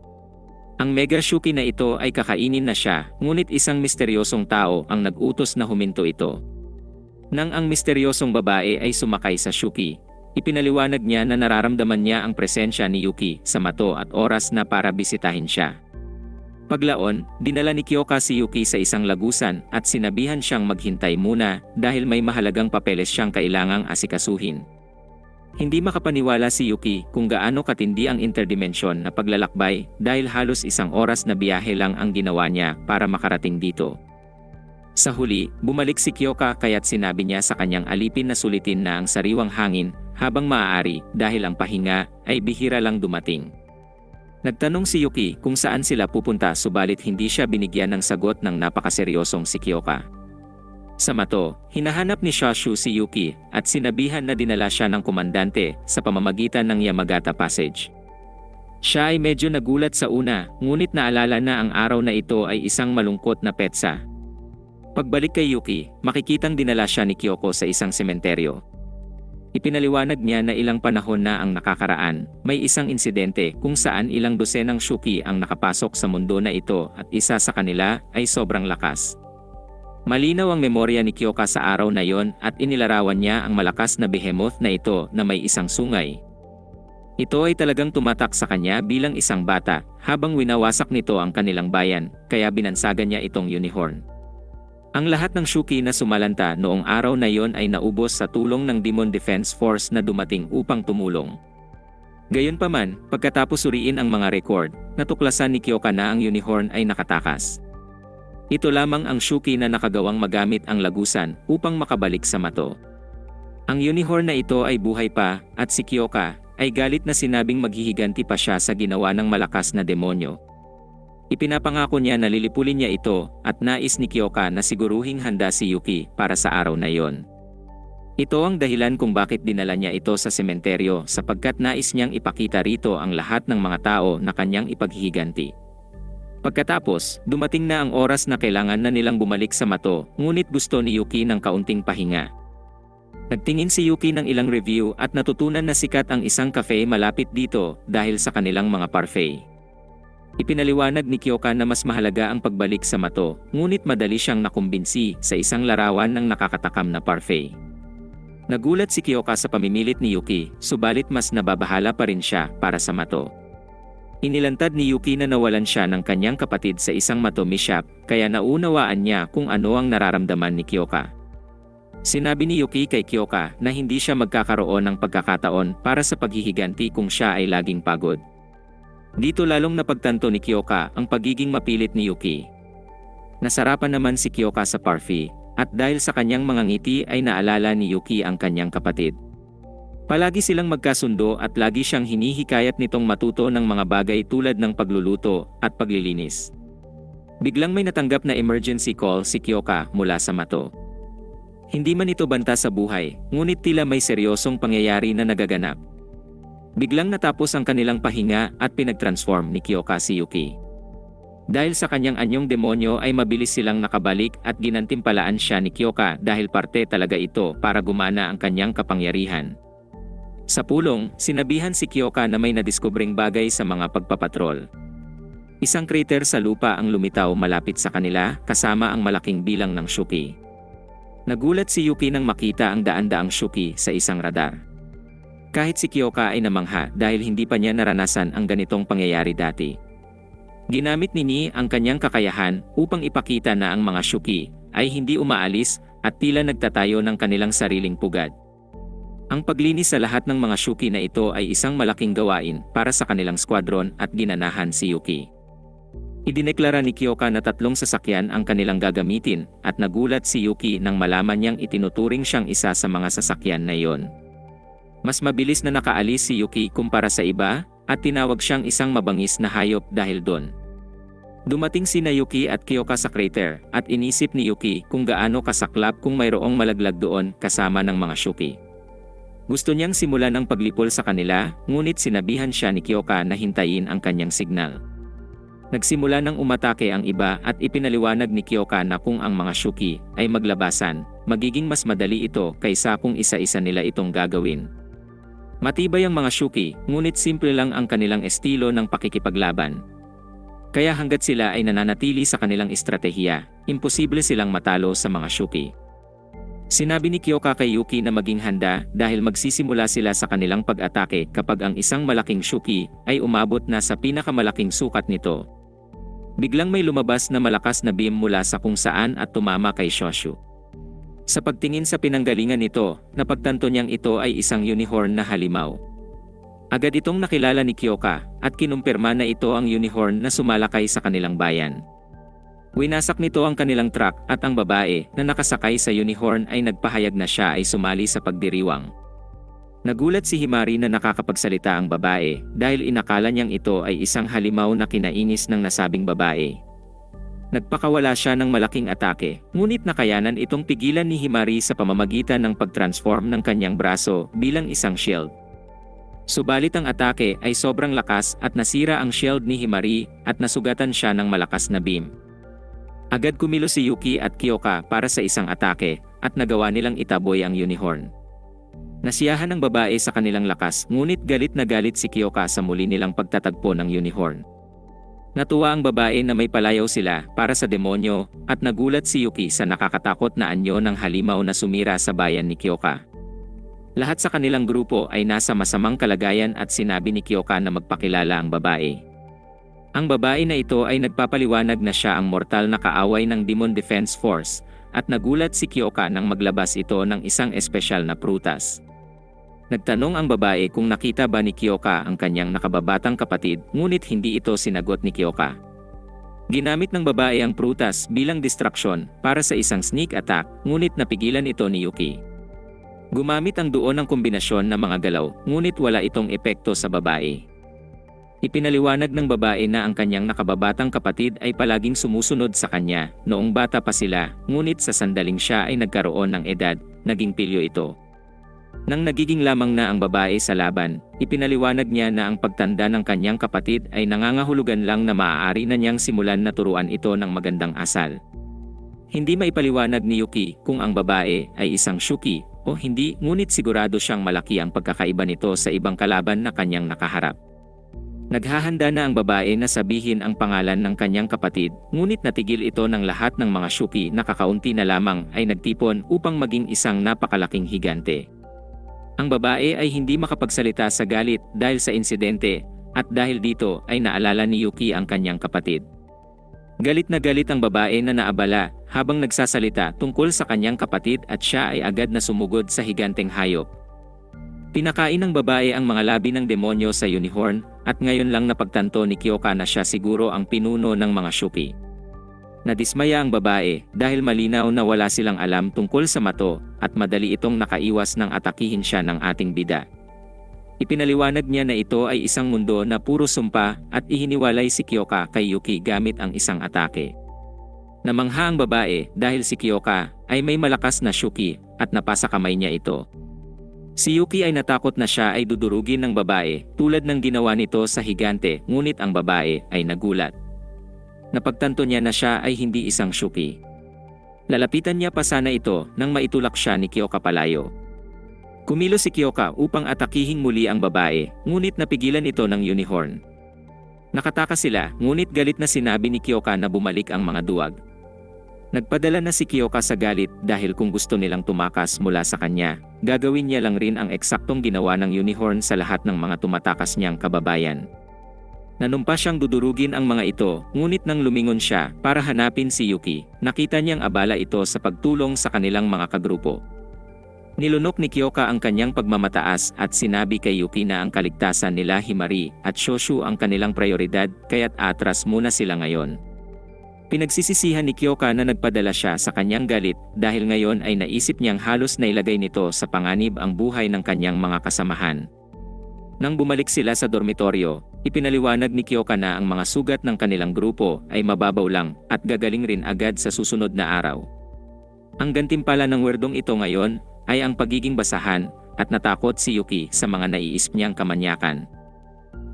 Ang Mega Shuki na ito ay kakainin na siya, ngunit isang misteryosong tao ang nag-utos na huminto ito. Nang ang misteryosong babae ay sumakay sa Shuki, ipinaliwanag niya na nararamdaman niya ang presensya ni Yuki sa mato at oras na para bisitahin siya. Paglaon, dinala ni Kyoka si Yuki sa isang lagusan at sinabihan siyang maghintay muna dahil may mahalagang papeles siyang kailangang asikasuhin. Hindi makapaniwala si Yuki kung gaano katindi ang interdimensyon na paglalakbay dahil halos isang oras na biyahe lang ang ginawa niya para makarating dito. Sa huli, bumalik si Kyoka kaya't sinabi niya sa kanyang alipin na sulitin na ang sariwang hangin habang maaari dahil ang pahinga ay bihira lang dumating. Nagtanong si Yuki kung saan sila pupunta subalit hindi siya binigyan ng sagot ng napakaseryosong si Kyoka. Sa mato, hinahanap ni Shoshu si Yuki at sinabihan na dinala siya ng komandante sa pamamagitan ng Yamagata Passage. Siya ay medyo nagulat sa una, ngunit naalala na ang araw na ito ay isang malungkot na petsa. Pagbalik kay Yuki, makikitang dinala siya ni Kyoko sa isang sementeryo. Ipinaliwanag niya na ilang panahon na ang nakakaraan, may isang insidente kung saan ilang dosenang Shuki ang nakapasok sa mundo na ito at isa sa kanila ay sobrang lakas. Malinaw ang memorya ni Kyoka sa araw na yon at inilarawan niya ang malakas na behemoth na ito na may isang sungay. Ito ay talagang tumatak sa kanya bilang isang bata habang winawasak nito ang kanilang bayan, kaya binansagan niya itong unicorn. Ang lahat ng Shuki na sumalanta noong araw na yon ay naubos sa tulong ng Demon Defense Force na dumating upang tumulong. Gayunpaman, pagkatapos suriin ang mga record, natuklasan ni Kyoka na ang unicorn ay nakatakas. Ito lamang ang Shuki na nakagawang magamit ang lagusan upang makabalik sa mato. Ang unicorn na ito ay buhay pa at si Kyoka ay galit na sinabing maghihiganti pa siya sa ginawa ng malakas na demonyo. Ipinapangako niya na lilipulin niya ito at nais ni Kyoka na siguruhing handa si Yuki para sa araw na yon. Ito ang dahilan kung bakit dinala niya ito sa sementeryo sapagkat nais niyang ipakita rito ang lahat ng mga tao na kanyang ipaghihiganti. Pagkatapos, dumating na ang oras na kailangan na nilang bumalik sa mato, ngunit gusto ni Yuki ng kaunting pahinga. Nagtingin si Yuki ng ilang review at natutunan na sikat ang isang cafe malapit dito dahil sa kanilang mga parfait. Ipinaliwanag ni Kyoka na mas mahalaga ang pagbalik sa mato, ngunit madali siyang nakumbinsi sa isang larawan ng nakakatakam na parfait. Nagulat si Kyoka sa pamimilit ni Yuki, subalit mas nababahala pa rin siya para sa mato. Inilantad ni Yuki na nawalan siya ng kanyang kapatid sa isang mato mishap, kaya naunawaan niya kung ano ang nararamdaman ni Kyoka. Sinabi ni Yuki kay Kyoka na hindi siya magkakaroon ng pagkakataon para sa paghihiganti kung siya ay laging pagod. Dito lalong napagtanto ni Kyoka ang pagiging mapilit ni Yuki. Nasarapan naman si Kyoka sa parfait, at dahil sa kanyang mga ngiti ay naalala ni Yuki ang kanyang kapatid. Palagi silang magkasundo at lagi siyang hinihikayat nitong matuto ng mga bagay tulad ng pagluluto at paglilinis. Biglang may natanggap na emergency call si Kyoka mula sa mato. Hindi man ito banta sa buhay, ngunit tila may seryosong pangyayari na nagaganap. Biglang natapos ang kanilang pahinga at pinag-transform ni Kyoka si Yuki. Dahil sa kanyang anyong demonyo ay mabilis silang nakabalik at ginantimpalaan siya ni Kyoka dahil parte talaga ito para gumana ang kanyang kapangyarihan. Sa pulong, sinabihan si Kyoka na may nadiskubring bagay sa mga pagpapatrol. Isang crater sa lupa ang lumitaw malapit sa kanila kasama ang malaking bilang ng Shuki. Nagulat si Yuki nang makita ang daan-daang Shuki sa isang radar. Kahit si Kyoka ay namangha dahil hindi pa niya naranasan ang ganitong pangyayari dati. Ginamit ni Ni ang kanyang kakayahan upang ipakita na ang mga Shuki ay hindi umaalis at tila nagtatayo ng kanilang sariling pugad. Ang paglinis sa lahat ng mga Shuki na ito ay isang malaking gawain para sa kanilang squadron at ginanahan si Yuki. Idineklara ni Kyoka na 3 sasakyan ang kanilang gagamitin at nagulat si Yuki nang malaman niyang itinuturing siyang isa sa mga sasakyan na iyon. Mas mabilis na nakaalis si Yuki kumpara sa iba at tinawag siyang isang mabangis na hayop dahil doon. Dumating sina Yuki at Kyoka sa crater at inisip ni Yuki kung gaano kasaklap kung mayroong malaglag doon kasama ng mga Shuki. Gusto niyang simulan ang paglipol sa kanila, ngunit sinabihan siya ni Kyoka na hintayin ang kanyang signal. Nagsimula ng umatake ang iba at ipinaliwanag ni Kyoka na kung ang mga Shuki ay maglabasan, magiging mas madali ito kaysa kung isa-isa nila itong gagawin. Matibay ang mga Shuki, ngunit simple lang ang kanilang estilo ng pakikipaglaban. Kaya hanggat sila ay nananatili sa kanilang estratehiya, imposible silang matalo sa mga Shuki. Sinabi ni Kyoka kay Yuki na maging handa dahil magsisimula sila sa kanilang pag-atake kapag ang isang malaking Shuki ay umabot na sa pinakamalaking sukat nito. Biglang may lumabas na malakas na beam mula sa kung saan at tumama kay Shoshu. Sa pagtingin sa pinanggalingan nito, napagtanto niyang ito ay isang unicorn na halimaw. Agad itong nakilala ni Kyoka at kinumpirma na ito ang unicorn na sumalakay sa kanilang bayan. Winasak nito ang kanilang truck at ang babae na nakasakay sa unicorn ay nagpahayag na siya ay sumali sa pagdiriwang. Nagulat si Himari na nakakapagsalita ang babae dahil inakala niyang ito ay isang halimaw na kinainis ng nasabing babae. Nagpakawala siya ng malaking atake, ngunit nakayanan itong pigilan ni Himari sa pamamagitan ng pag-transform ng kanyang braso bilang isang shield. Subalit ang atake ay sobrang lakas at nasira ang shield ni Himari at nasugatan siya ng malakas na beam. Agad kumilos si Yuki at Kyoka para sa isang atake at nagawa nilang itaboy ang unicorn. Nasiyahan ang babae sa kanilang lakas, ngunit galit na galit si Kyoka sa muli nilang pagtatagpo ng unicorn. Natuwa ang babae na may palayaw sila para sa demonyo at nagulat si Yuki sa nakakatakot na anyo ng halimaw na sumira sa bayan ni Kyoka. Lahat sa kanilang grupo ay nasa masamang kalagayan at sinabi ni Kyoka na magpakilala ang babae. Ang babae na ito ay nagpapaliwanag na siya ang mortal na kaaway ng Demon Defense Force at nagulat si Kyoka nang maglabas ito ng isang espesyal na prutas. Nagtanong ang babae kung nakita ba ni Kyoka ang kanyang nakababatang kapatid, ngunit hindi ito sinagot ni Kyoka. Ginamit ng babae ang prutas bilang distraksyon para sa isang sneak attack, ngunit napigilan ito ni Yuki. Gumamit ang doon ng kombinasyon ng mga galaw, ngunit wala itong epekto sa babae. Ipinaliwanag ng babae na ang kanyang nakababatang kapatid ay palaging sumusunod sa kanya noong bata pa sila, ngunit sa sandaling siya ay nagkaroon ng edad, naging pilyo ito. Nang nagiging lamang na ang babae sa laban, ipinaliwanag niya na ang pagtanda ng kanyang kapatid ay nangangahulugan lang na maaari na niyang simulan na turuan ito ng magandang asal. Hindi maipaliwanag ni Yuki kung ang babae ay isang Shuki o hindi, ngunit sigurado siyang malaki ang pagkakaiba nito sa ibang kalaban na kanyang nakaharap. Naghahanda na ang babae na sabihin ang pangalan ng kanyang kapatid, ngunit natigil ito ng lahat ng mga Shuki na kakaunti na lamang ay nagtipon upang maging isang napakalaking higante. Ang babae ay hindi makapagsalita sa galit dahil sa insidente, at dahil dito ay naalala ni Yuki ang kanyang kapatid. Galit na galit ang babae na naabala habang nagsasalita tungkol sa kanyang kapatid at siya ay agad na sumugod sa higanteng hayop. Pinakain ng babae ang mga labi ng demonyo sa unicorn at ngayon lang napagtanto ni Kyoka na siya siguro ang pinuno ng mga Shuki. Nadismaya ang babae dahil malinaw na wala silang alam tungkol sa mato at madali itong nakaiwas ng atakihin siya ng ating bida. Ipinaliwanag niya na ito ay isang mundo na puro sumpa at ihiniwalay si Kyoka kay Yuki gamit ang isang atake. Namangha ang babae dahil si Kyoka ay may malakas na Shuki at napasa kamay niya ito. Si Yuki ay natakot na siya ay dudurugin ng babae tulad ng ginawa nito sa higante, ngunit ang babae ay nagulat. Napagtanto niya na siya ay hindi isang Shuki. Lalapitan niya pa sana ito nang maitulak siya ni Kyoka palayo. Kumilos si Kyoka upang atakihing muli ang babae, ngunit napigilan ito ng unicorn. Nakataka sila, ngunit galit na sinabi ni Kyoka na bumalik ang mga duwag. Nagpadala na si Kyoka sa galit dahil kung gusto nilang tumakas mula sa kanya, gagawin niya lang rin ang eksaktong ginawa ng unicorn sa lahat ng mga tumatakas niyang kababayan. Nanumpa siyang dudurugin ang mga ito, ngunit nang lumingon siya para hanapin si Yuki, nakita niyang abala ito sa pagtulong sa kanilang mga kagrupo. Nilunok ni Kyoka ang kanyang pagmamataas at sinabi kay Yuki na ang kaligtasan nila Himari at Shoshu ang kanilang prioridad kaya't atras muna sila ngayon. Pinagsisisihan ni Kyoka na nagpadala siya sa kanyang galit dahil ngayon ay naisip niyang halos nailagay nito sa panganib ang buhay ng kanyang mga kasamahan. Nang bumalik sila sa dormitoryo, ipinaliwanag ni Kyoka na ang mga sugat ng kanilang grupo ay mababaw lang at gagaling rin agad sa susunod na araw. Ang gantimpala ng werdong ito ngayon ay ang pagiging basahan at natakot si Yuki sa mga naiisip niyang kamanyakan.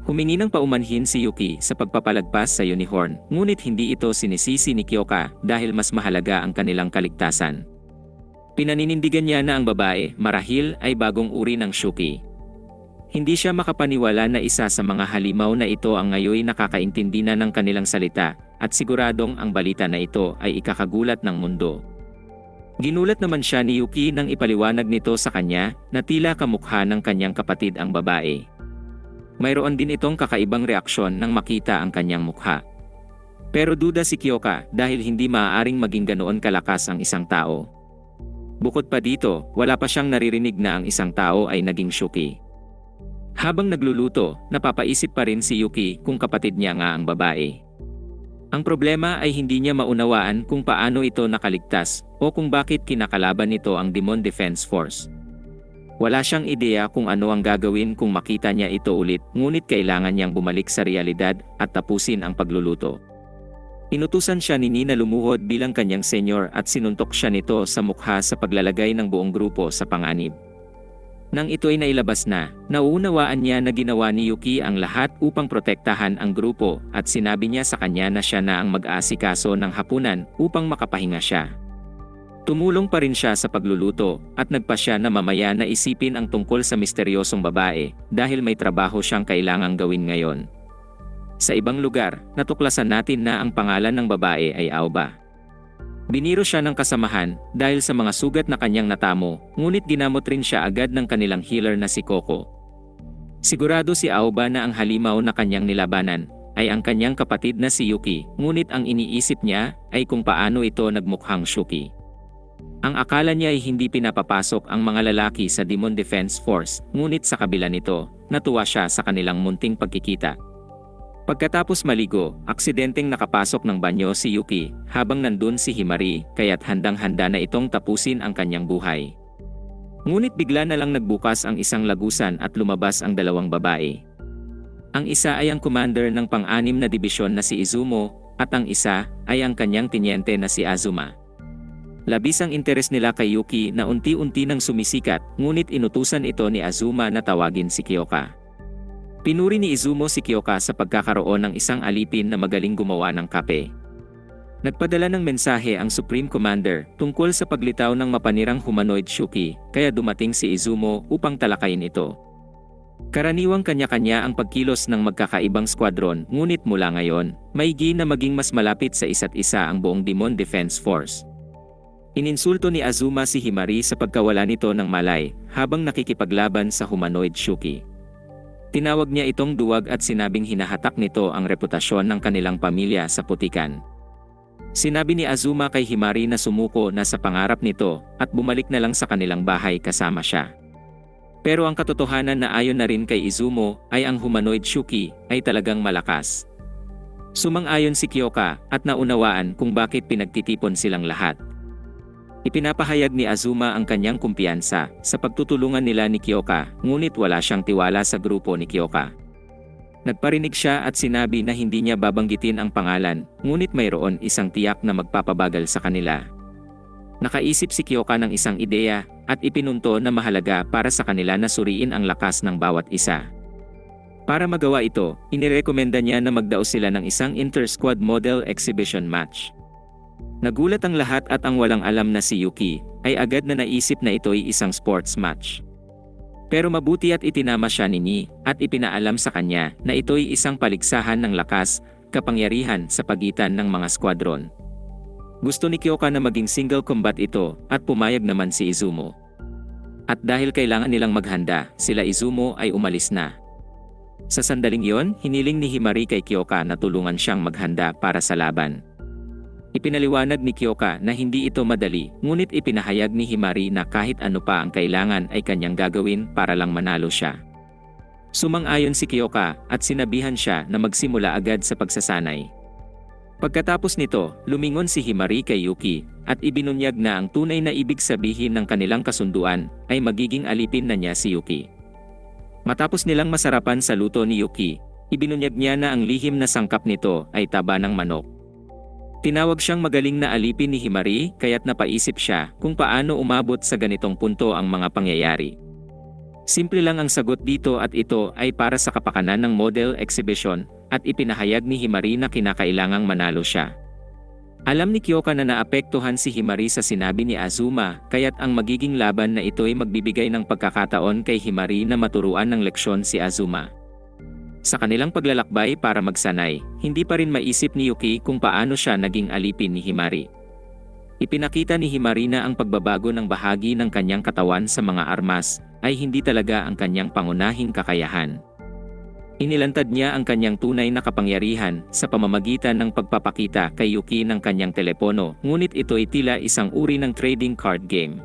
Humingi ng paumanhin si Yuki sa pagpapalagpas sa unicorn, ngunit hindi ito sinisisi ni Kyoka dahil mas mahalaga ang kanilang kaligtasan. Pinaninindigan niya na ang babae marahil ay bagong uri ng Shuki. Hindi siya makapaniwala na isa sa mga halimaw na ito ang ngayon nakakaintindi na ng kanilang salita at siguradong ang balita na ito ay ikakagulat ng mundo. Ginulat naman siya ni Yuki nang ipaliwanag nito sa kanya na tila kamukha ng kanyang kapatid ang babae. Mayroon din itong kakaibang reaksyon nang makita ang kanyang mukha. Pero duda si Kyoka dahil hindi maaaring maging ganoon kalakas ang isang tao. Bukod pa dito, wala pa siyang naririnig na ang isang tao ay naging Shuki. Habang nagluluto, napapaisip pa rin si Yuki kung kapatid niya nga ang babae. Ang problema ay hindi niya maunawaan kung paano ito nakaligtas o kung bakit kinakalaban nito ang Demon Defense Force. Wala siyang ideya kung ano ang gagawin kung makita niya ito ulit, ngunit kailangan niyang bumalik sa realidad at tapusin ang pagluluto. Inutusan siya ni Nina lumuhod bilang kanyang senyor at sinuntok siya nito sa mukha sa paglalagay ng buong grupo sa panganib. Nang ito ay nailabas na, nauunawaan niya na ginawa ni Yuki ang lahat upang protektahan ang grupo at sinabi niya sa kanya na siya na ang mag-aasikaso ng hapunan upang makapahinga siya. Tumulong pa rin siya sa pagluluto at nagpa siya na mamaya na isipin ang tungkol sa misteryosong babae dahil may trabaho siyang kailangang gawin ngayon. Sa ibang lugar, natuklasan natin na ang pangalan ng babae ay Aoba. Biniro siya ng kasamahan dahil sa mga sugat na kanyang natamo, ngunit ginamot rin siya agad ng kanilang healer na si Coco. Sigurado si Aoba na ang halimaw na kanyang nilabanan ay ang kanyang kapatid na si Yuki, ngunit ang iniisip niya ay kung paano ito nagmukhang Shuki. Ang akala niya ay hindi pinapapasok ang mga lalaki sa Demon Defense Force, ngunit sa kabila nito, natuwa siya sa kanilang munting pagkikita. Pagkatapos maligo, aksidenteng nakapasok ng banyo si Yuki habang nandun si Himari kaya't handang-handa na itong tapusin ang kanyang buhay. Ngunit bigla na lang nagbukas ang isang lagusan at lumabas ang dalawang babae. Ang isa ay ang commander ng pang-anim na dibisyon na si Izumo at ang isa ay ang kanyang tinyente na si Azuma. Labis ang interes nila kay Yuki na unti-unti nang sumisikat, ngunit inutusan ito ni Azuma na tawagin si Kyoka. Pinuri ni Izumo si Kyoka sa pagkakaroon ng isang alipin na magaling gumawa ng kape. Nagpadala ng mensahe ang Supreme Commander tungkol sa paglitaw ng mapanirang humanoid Shuki, kaya dumating si Izumo upang talakayin ito. Karaniwang kanya-kanya ang pagkilos ng magkakaibang squadron, ngunit mula ngayon, maigi na maging mas malapit sa isa't isa ang buong Demon Defense Force. Ininsulto ni Azuma si Himari sa pagkawala nito ng malay habang nakikipaglaban sa humanoid Shuki. Tinawag niya itong duwag at sinabing hinahatak nito ang reputasyon ng kanilang pamilya sa putikan. Sinabi ni Azuma kay Himari na sumuko na sa pangarap nito at bumalik na lang sa kanilang bahay kasama siya. Pero ang katotohanan na ayon na rin kay Izumo ay ang humanoid Shuki ay talagang malakas. Sumang-ayon si Kyoka at naunawaan kung bakit pinagtitipon silang lahat. Ipinapahayag ni Azuma ang kanyang kumpiyansa sa pagtutulungan nila ni Kyoka, ngunit wala siyang tiwala sa grupo ni Kyoka. Nagparinig siya at sinabi na hindi niya babanggitin ang pangalan, ngunit mayroon isang tiyak na magpapabagal sa kanila. Nakaisip si Kyoka ng isang ideya at ipinunto na mahalaga para sa kanila na suriin ang lakas ng bawat isa. Para magawa ito, inirekomenda niya na magdaos sila ng isang inter-squad model exhibition match. Nagulat ang lahat at ang walang alam na si Yuki ay agad na naisip na ito'y isang sports match. Pero mabuti at itinama siya ni Ni at ipinaalam sa kanya na ito'y isang paligsahan ng lakas, kapangyarihan sa pagitan ng mga squadron. Gusto ni Kyoka na maging single combat ito at pumayag naman si Izumo. At dahil kailangan nilang maghanda, sila Izumo ay umalis na. Sa sandaling yon, hiniling ni Himari kay Kyoka na tulungan siyang maghanda para sa laban. Ipinaliwanag ni Kyoka na hindi ito madali, ngunit ipinahayag ni Himari na kahit ano pa ang kailangan ay kanyang gagawin para lang manalo siya. Sumang-ayon si Kyoka at sinabihan siya na magsimula agad sa pagsasanay. Pagkatapos nito, lumingon si Himari kay Yuki at ibinunyag na ang tunay na ibig sabihin ng kanilang kasunduan ay magiging alipin na niya si Yuki. Matapos nilang masarapan sa luto ni Yuki, ibinunyag niya na ang lihim na sangkap nito ay taba ng manok. Tinawag siyang magaling na alipin ni Himari kaya't napaisip siya kung paano umabot sa ganitong punto ang mga pangyayari. Simple lang ang sagot dito at ito ay para sa kapakanan ng model exhibition at ipinahayag ni Himari na kinakailangang manalo siya. Alam ni Kyoka na naapektuhan si Himari sa sinabi ni Azuma kaya't ang magiging laban na ito ay magbibigay ng pagkakataon kay Himari na maturuan ng leksyon si Azuma. Sa kanilang paglalakbay para magsanay, hindi pa rin maisip ni Yuki kung paano siya naging alipin ni Himari. Ipinakita ni Himari na ang pagbabago ng bahagi ng kanyang katawan sa mga armas ay hindi talaga ang kanyang pangunahing kakayahan. Inilantad niya ang kanyang tunay na kapangyarihan sa pamamagitan ng pagpapakita kay Yuki ng kanyang telepono, ngunit ito ay tila isang uri ng trading card game.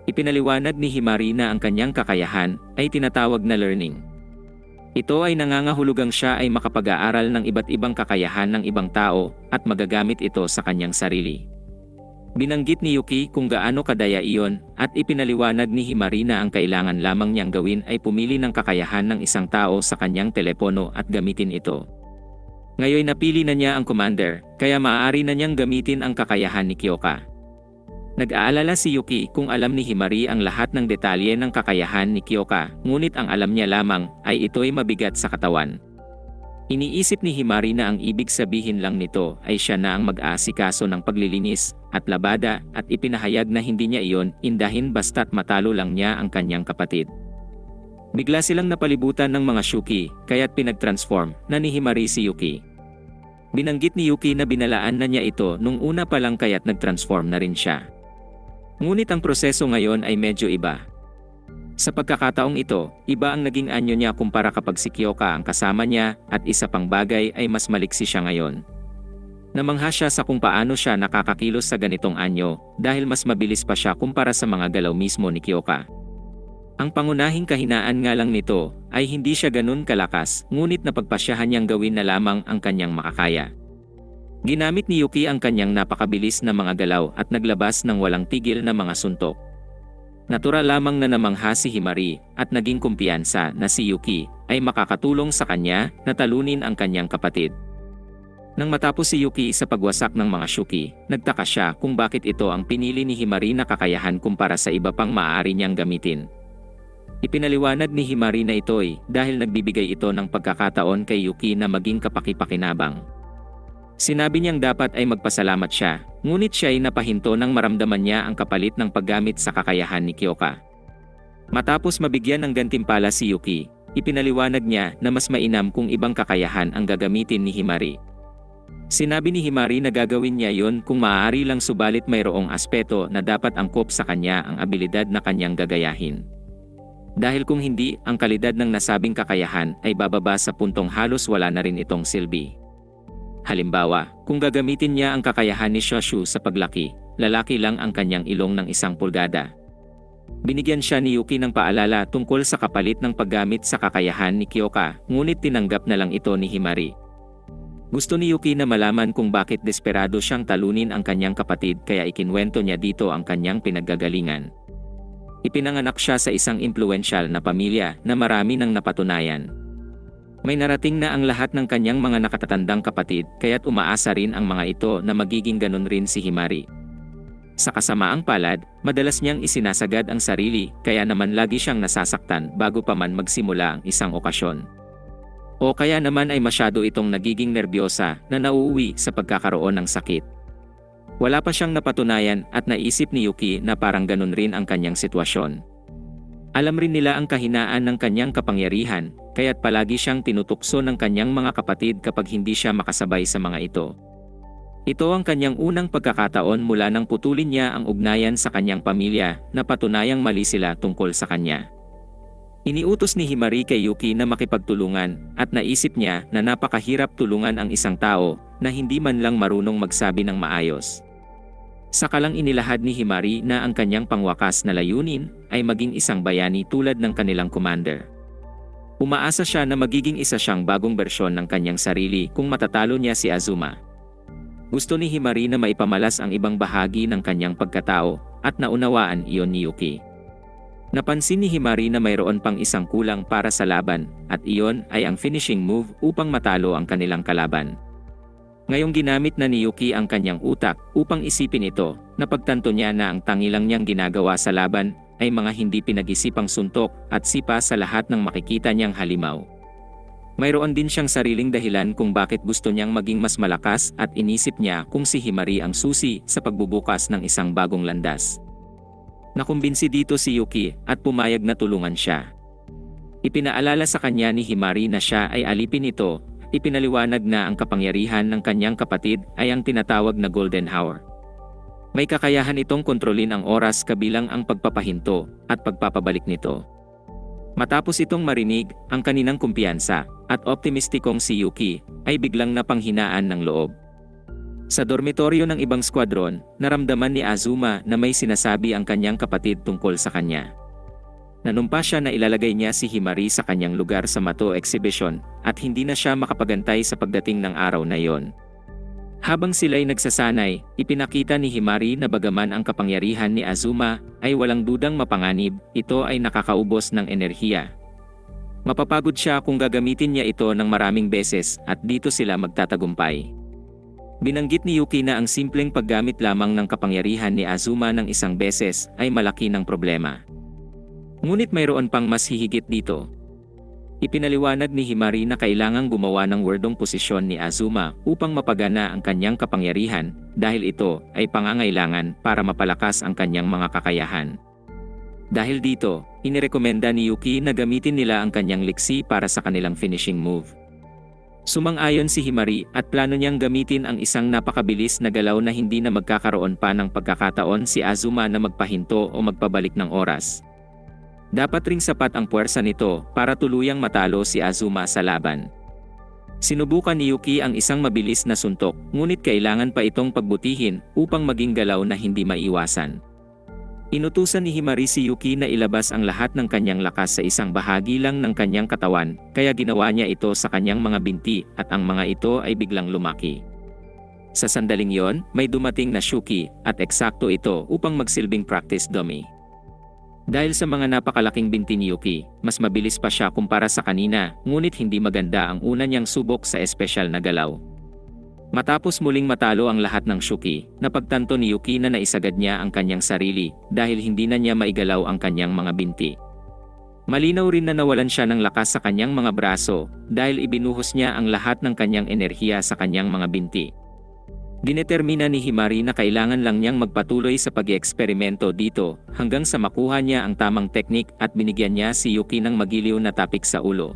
Ipinaliwanag ni Himari na ang kanyang kakayahan ay tinatawag na learning. Ito ay nangangahulugang siya ay makapag-aaral ng iba't ibang kakayahan ng ibang tao at magagamit ito sa kanyang sarili. Binanggit ni Yuki kung gaano kadaya iyon at ipinaliwanag ni Himari na ang kailangan lamang niyang gawin ay pumili ng kakayahan ng isang tao sa kanyang telepono at gamitin ito. Ngayon napili na niya ang commander, kaya maaari na niyang gamitin ang kakayahan ni Kyoka. Nag-aalala si Yuki kung alam ni Himari ang lahat ng detalye ng kakayahan ni Kyoka, ngunit ang alam niya lamang ay ito'y mabigat sa katawan. Iniisip ni Himari na ang ibig sabihin lang nito ay siya na ang mag-aasikaso ng paglilinis at labada at ipinahayag na hindi niya iyon indahin basta't matalo lang niya ang kanyang kapatid. Bigla silang napalibutan ng mga Shuki, kaya't pinag-transform na ni Himari si Yuki. Binanggit ni Yuki na binalaan na niya ito nung una pa lang kaya't nag-transform na rin siya. Ngunit ang proseso ngayon ay medyo iba. Sa pagkakataong ito, iba ang naging anyo niya kumpara kapag si Kyoka ang kasama niya at isa pang bagay ay mas maliksi siya ngayon. Namangha siya sa kung paano siya nakakakilos sa ganitong anyo dahil mas mabilis pa siya kumpara sa mga galaw mismo ni Kyoka. Ang pangunahing kahinaan nga lang nito ay hindi siya ganun kalakas ngunit napagpasyahan niyang gawin na lamang ang kanyang makakaya. Ginamit ni Yuki ang kanyang napakabilis na mga galaw at naglabas ng walang tigil na mga suntok. Natural lamang na namangha si Himari at naging kumpiyansa na si Yuki ay makakatulong sa kanya na talunin ang kanyang kapatid. Nang matapos si Yuki sa pagwasak ng mga Shuki, nagtaka siya kung bakit ito ang pinili ni Himari na kakayahan kumpara sa iba pang maaari niyang gamitin. Ipinaliwanag ni Himari na ito'y dahil nagbibigay ito ng pagkakataon kay Yuki na maging kapaki-pakinabang. Sinabi niyang dapat ay magpasalamat siya, ngunit siya ay napahinto nang maramdaman niya ang kapalit ng paggamit sa kakayahan ni Kyoka. Matapos mabigyan ng gantimpala si Yuki, ipinaliwanag niya na mas mainam kung ibang kakayahan ang gagamitin ni Himari. Sinabi ni Himari na gagawin niya yon kung maaari lang subalit mayroong aspeto na dapat angkop sa kanya ang abilidad na kanyang gagayahin. Dahil kung hindi, ang kalidad ng nasabing kakayahan ay bababa sa puntong halos wala na rin itong silbi. Halimbawa, kung gagamitin niya ang kakayahan ni Shoshu sa paglaki, lalaki lang ang kanyang ilong ng 1 pulgada. Binigyan siya ni Yuki ng paalala tungkol sa kapalit ng paggamit sa kakayahan ni Kyoka, ngunit tinanggap na lang ito ni Himari. Gusto ni Yuki na malaman kung bakit desperado siyang talunin ang kanyang kapatid kaya ikinwento niya dito ang kanyang pinaggagalingan. Ipinanganak siya sa isang impluwensyal na pamilya na marami nang napatunayan. May narating na ang lahat ng kanyang mga nakatatandang kapatid kaya't umaasa rin ang mga ito na magiging ganun rin si Himari. Sa kasamaang palad, madalas niyang isinasagad ang sarili kaya naman lagi siyang nasasaktan bago pa man magsimula ang isang okasyon. O kaya naman ay masyado itong nagiging nerbiyosa na nauuwi sa pagkakaroon ng sakit. Wala pa siyang napatunayan at naisip ni Yuki na parang ganun rin ang kanyang sitwasyon. Alam rin nila ang kahinaan ng kanyang kapangyarihan, kaya't palagi siyang tinutukso ng kanyang mga kapatid kapag hindi siya makasabay sa mga ito. Ito ang kanyang unang pagkakataon mula nang putulin niya ang ugnayan sa kanyang pamilya na patunayang mali sila tungkol sa kanya. Iniutos ni Himari kay Yuki na makipagtulungan at naisip niya na napakahirap tulungan ang isang tao na hindi man lang marunong magsabi ng maayos. Saka lang inilahad ni Himari na ang kanyang pangwakas na layunin ay maging isang bayani tulad ng kanilang commander. Umaasa siya na magiging isa siyang bagong bersyon ng kanyang sarili kung matatalo niya si Azuma. Gusto ni Himari na maipamalas ang ibang bahagi ng kanyang pagkatao at naunawaan iyon ni Yuki. Napansin ni Himari na mayroon pang isang kulang para sa laban at iyon ay ang finishing move upang matalo ang kanilang kalaban. Ngayong ginamit na ni Yuki ang kanyang utak upang isipin ito, napagtanto niya na ang tangilang niyang ginagawa sa laban ay mga hindi pinag-isipang suntok at sipa sa lahat ng makikita niyang halimaw. Mayroon din siyang sariling dahilan kung bakit gusto niyang maging mas malakas at inisip niya kung si Himari ang susi sa pagbubukas ng isang bagong landas. Nakumbinsi dito si Yuki at pumayag na tulungan siya. Ipinaalala sa kanya ni Himari na siya ay alipin ito. Ipinaliwanag na ang kapangyarihan ng kanyang kapatid ay ang tinatawag na Golden Hour. May kakayahan itong kontrolin ang oras kabilang ang pagpapahinto at pagpapabalik nito. Matapos itong marinig, ang kaninang kumpiyansa at optimistikong si Yuki ay biglang napanghinaan ng loob. Sa dormitoryo ng ibang squadron, naramdaman ni Azuma na may sinasabi ang kanyang kapatid tungkol sa kanya. Nanumpa siya na ilalagay niya si Himari sa kanyang lugar sa Mato Exhibition at hindi na siya makapagantay sa pagdating ng araw na iyon. Habang sila'y nagsasanay, ipinakita ni Himari na bagaman ang kapangyarihan ni Azuma ay walang dudang mapanganib, ito ay nakakaubos ng enerhiya. Mapapagod siya kung gagamitin niya ito ng maraming beses at dito sila magtatagumpay. Binanggit ni Yuki na ang simpleng paggamit lamang ng kapangyarihan ni Azuma ng isang beses ay malaki ng problema. Ngunit mayroon pang mas hihigit dito. Ipinaliwanag ni Himari na kailangang gumawa ng wordong posisyon ni Azuma upang mapagana ang kanyang kapangyarihan dahil ito ay pangangailangan para mapalakas ang kanyang mga kakayahan. Dahil dito, inirekomenda ni Yuki na gamitin nila ang kanyang liksi para sa kanilang finishing move. Sumang-ayon si Himari at plano niyang gamitin ang isang napakabilis na galaw na hindi na magkakaroon pa ng pagkakataon si Azuma na magpahinto o magpabalik ng oras. Dapat ring sapat ang puwersa nito para tuluyang matalo si Azuma sa laban. Sinubukan ni Yuki ang isang mabilis na suntok, ngunit kailangan pa itong pagbutihin upang maging galaw na hindi maiwasan. Inutusan ni Himari si Yuki na ilabas ang lahat ng kanyang lakas sa isang bahagi lang ng kanyang katawan, kaya ginawa niya ito sa kanyang mga binti at ang mga ito ay biglang lumaki. Sa sandaling yon, may dumating na Shuki at eksakto ito upang magsilbing practice dummy. Dahil sa mga napakalaking binti ni Yuki, mas mabilis pa siya kumpara sa kanina, ngunit hindi maganda ang una niyang subok sa espesyal na galaw. Matapos muling matalo ang lahat ng Shuki, napagtanto ni Yuki na naisagad niya ang kanyang sarili dahil hindi na niya maigalaw ang kanyang mga binti. Malinaw rin na nawalan siya ng lakas sa kanyang mga braso dahil ibinuhos niya ang lahat ng kanyang enerhiya sa kanyang mga binti. Dinetermina ni Himari na kailangan lang niyang magpatuloy sa pag-eeksperimento dito hanggang sa makuha niya ang tamang teknik at binigyan niya si Yuki ng magiliw na tapik sa ulo.